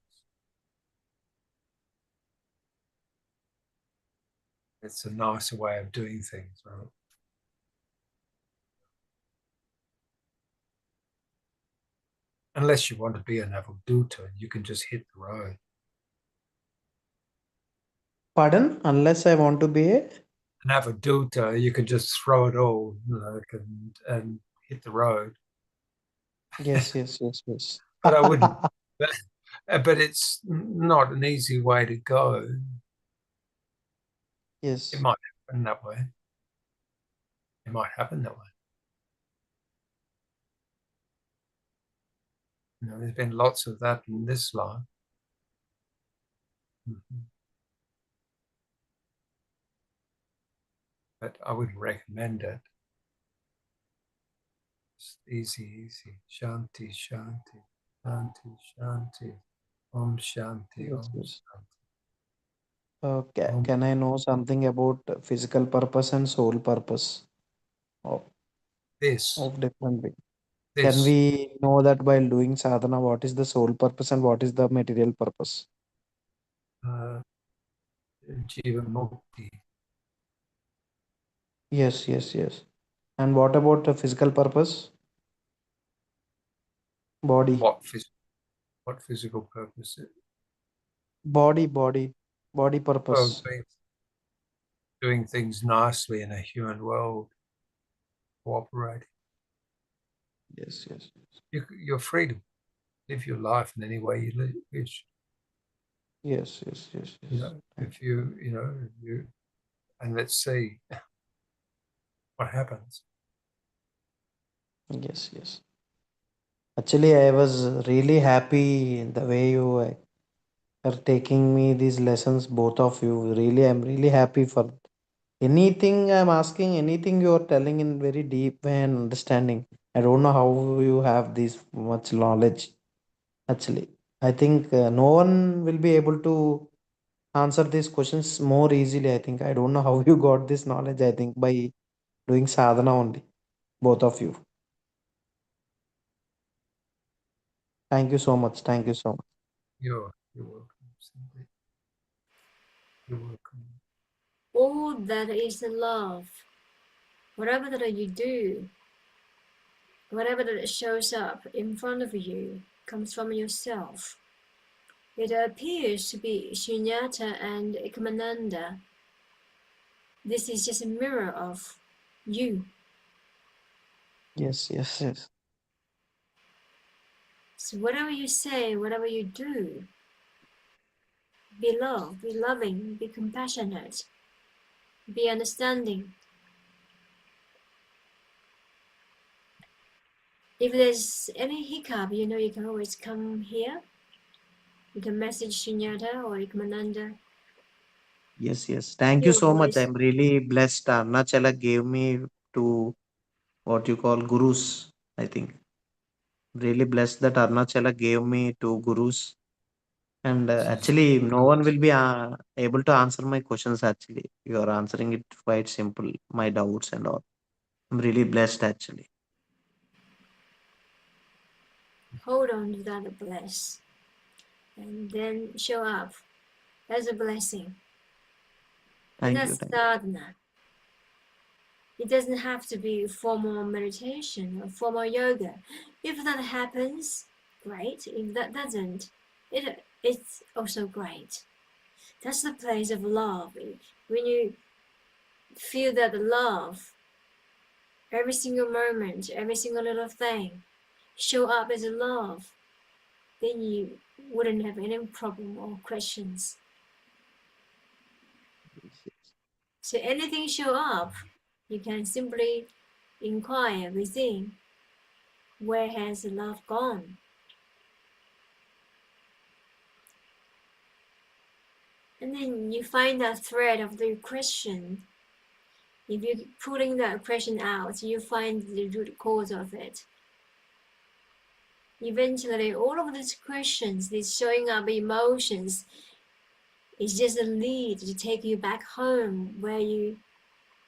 It's a nicer way of doing things, right? Unless you want to be an avadhuta, you can just hit the road. Pardon? Unless I want to be a. An avadhuta, you can just throw it all, and hit the road. Yes, yes, yes, yes. But I wouldn't. But it's not an easy way to go. It Yes. might happen that way. It might happen that way. There's been lots of that in this life. Mhm. but I wouldn't recommend it. It's easy, easy. Shanti, shanti, shanti, shanti. Om shanti, Yes, om yes. shanti. Om Can I know something about physical purpose and soul purpose of, this, of different beings? Can this, we know that while doing sadhana, what is the soul purpose and what is the material purpose? uh, Jiva Mukti. Yes, yes, yes. And what about the physical purpose? Body, What, what physical purpose? body, body, body Well, purpose. doing things nicely in a human world, cooperating. Yes, yes, You're free to live your life in any way you wish. yes, yes, yes, You yes. know, Thank if you, and let's see what happens. you. Yes, yes. Actually, I was really happy the way you are taking me these lessons, both of you. Really, I'm really happy for anything I'm asking, anything you are telling in very deep way and understanding. I don't know how you have this much knowledge. Actually, I think no one will be able to answer these questions more easily. I think I don't know how you got this knowledge. I think by doing sadhana only, both of you. Thank you so much. Thank you so much. You're welcome, Sundeep. You're welcome. All that is love. Whatever that you do, whatever that shows up in front of you, comes from yourself. It appears to be Shunyata and Ekomananda. This is just a mirror of you. Yes, yes, yes, So whatever you say, whatever you do, be love, be loving, be compassionate, be understanding. If there's any hiccup, you can always come here. You can message Shunyata or Ekomananda. yes, yes. Thank you Your so much. voice. I'm really blessed. Arunachala gave me to what you call gurus. I think really blessed that Arunachala gave me to gurus. And This is actually, no one will be able to answer my questions. Actually, you are answering it quite simple. My doubts and all. I'm really blessed. Actually, Hold on to that bliss and then show up as a blessing. And thank you. that's Thank sadhana. It doesn't have to be formal meditation or formal yoga. If that happens, great. If that doesn't, it's also great. That's the place of love. When you feel that love, every single moment, every single little thing, show up as love, then you wouldn't have any problem or questions. you. So anything show up, you can simply inquire within, where has the love gone? And then you find that thread of the question. If you're pulling that question out, you find the root cause of it. Eventually, all of these questions, these showing up emotions, is just a lead to take you back home where you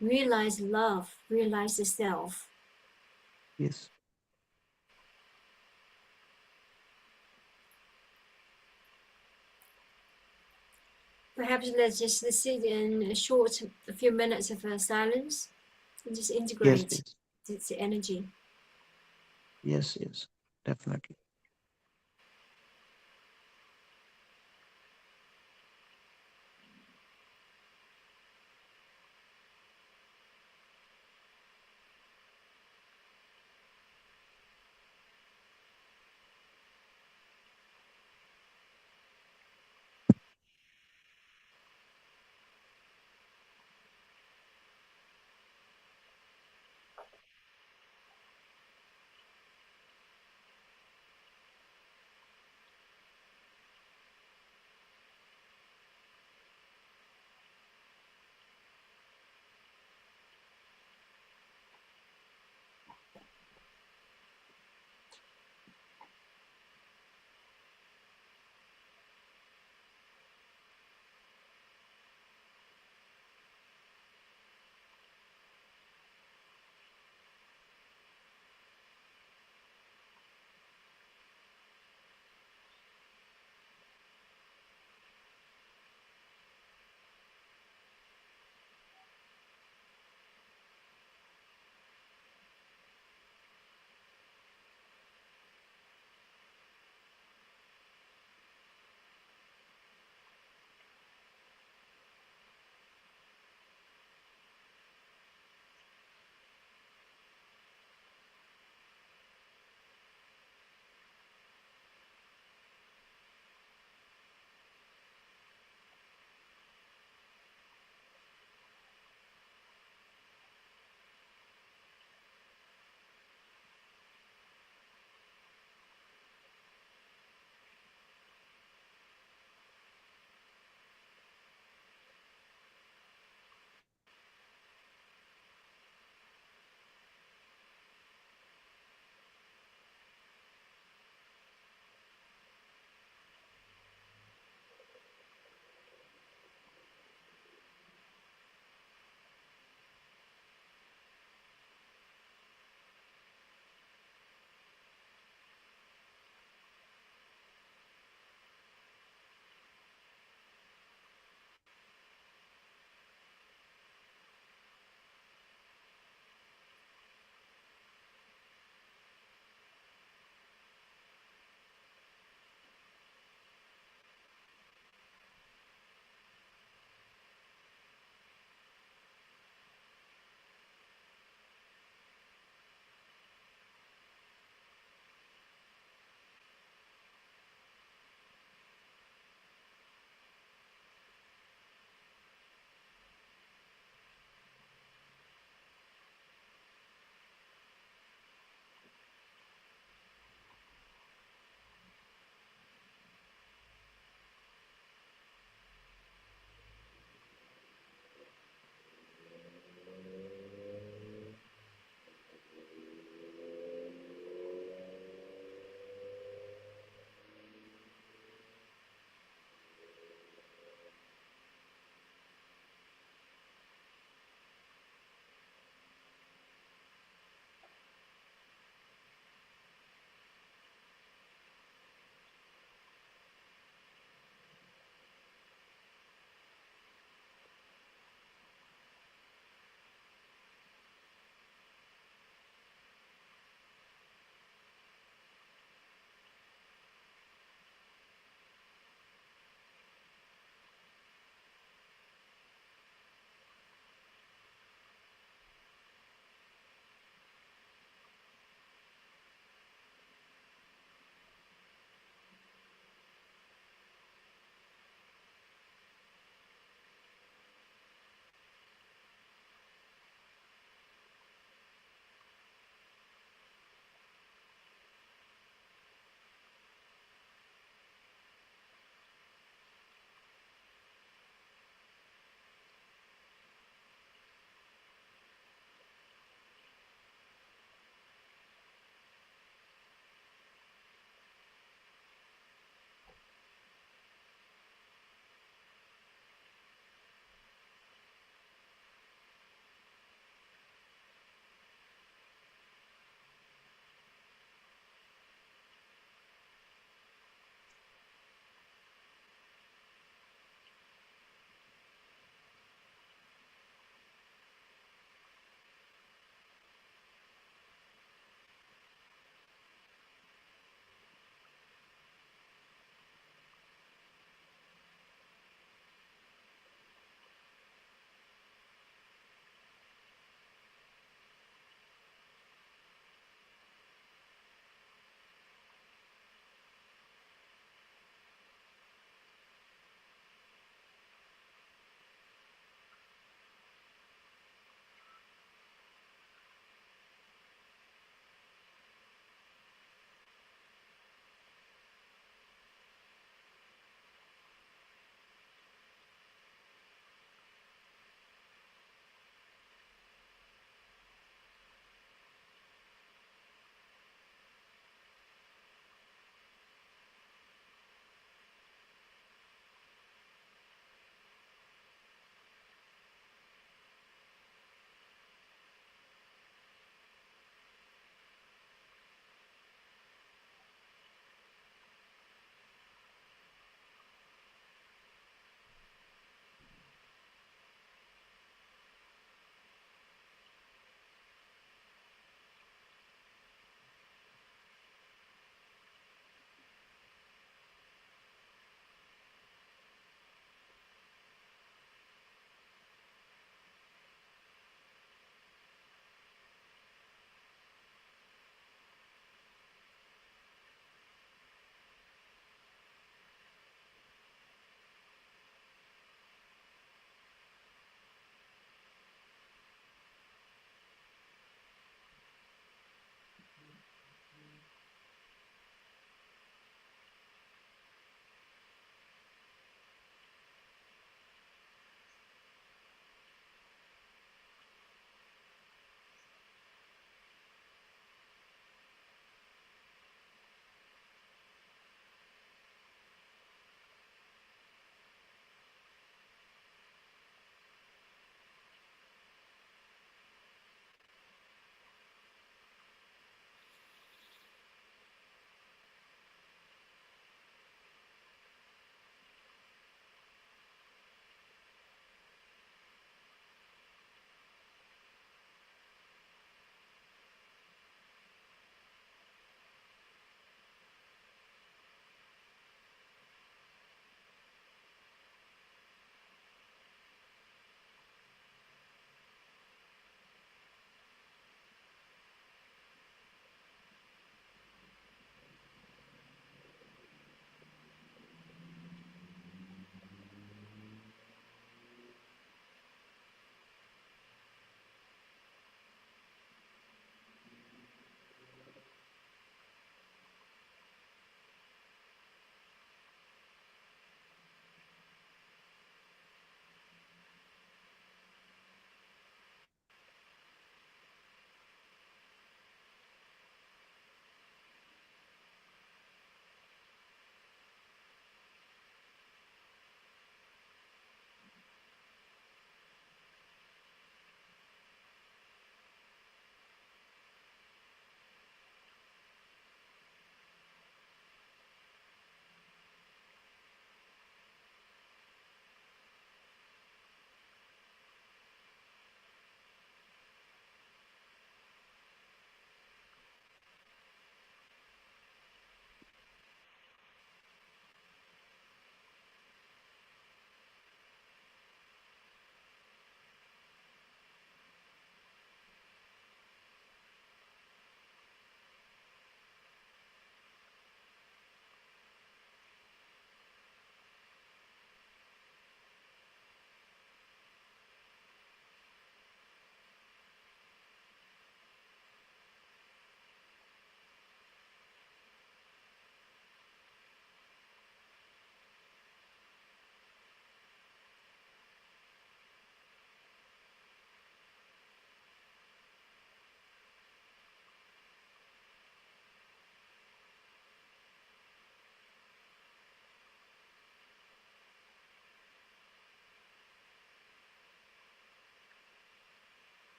realize love, realize the self. Yes, Perhaps let's just sit in a few minutes of silence and just yes, integrate yes, the energy. yes, yes. Definitely.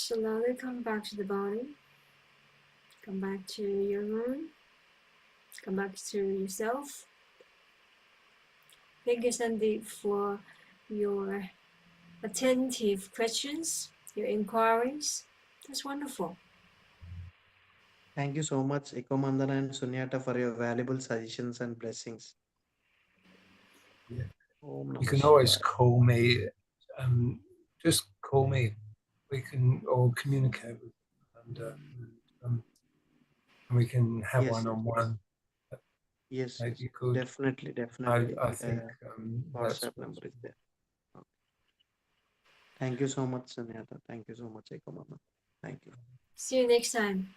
Slowly come back to the body. Come back to your room. Come back to yourself. Thank you, Sundeep, for your attentive questions, your inquiries. That's wonderful. Thank you so much, Ekomandana and Sunyata, for your valuable suggestions and blessings. Yeah. Om You Namah can always Shivaya. call me. Just call me. We can all communicate with and we can have Yes, yes, one-on-one. yes, yes. Maybe good. Definitely, I, definitely. I think that's WhatsApp number is possible. there. Okay. Thank you so much, Sunyata. Thank you so much, Ekomandana. Thank you. See you next time.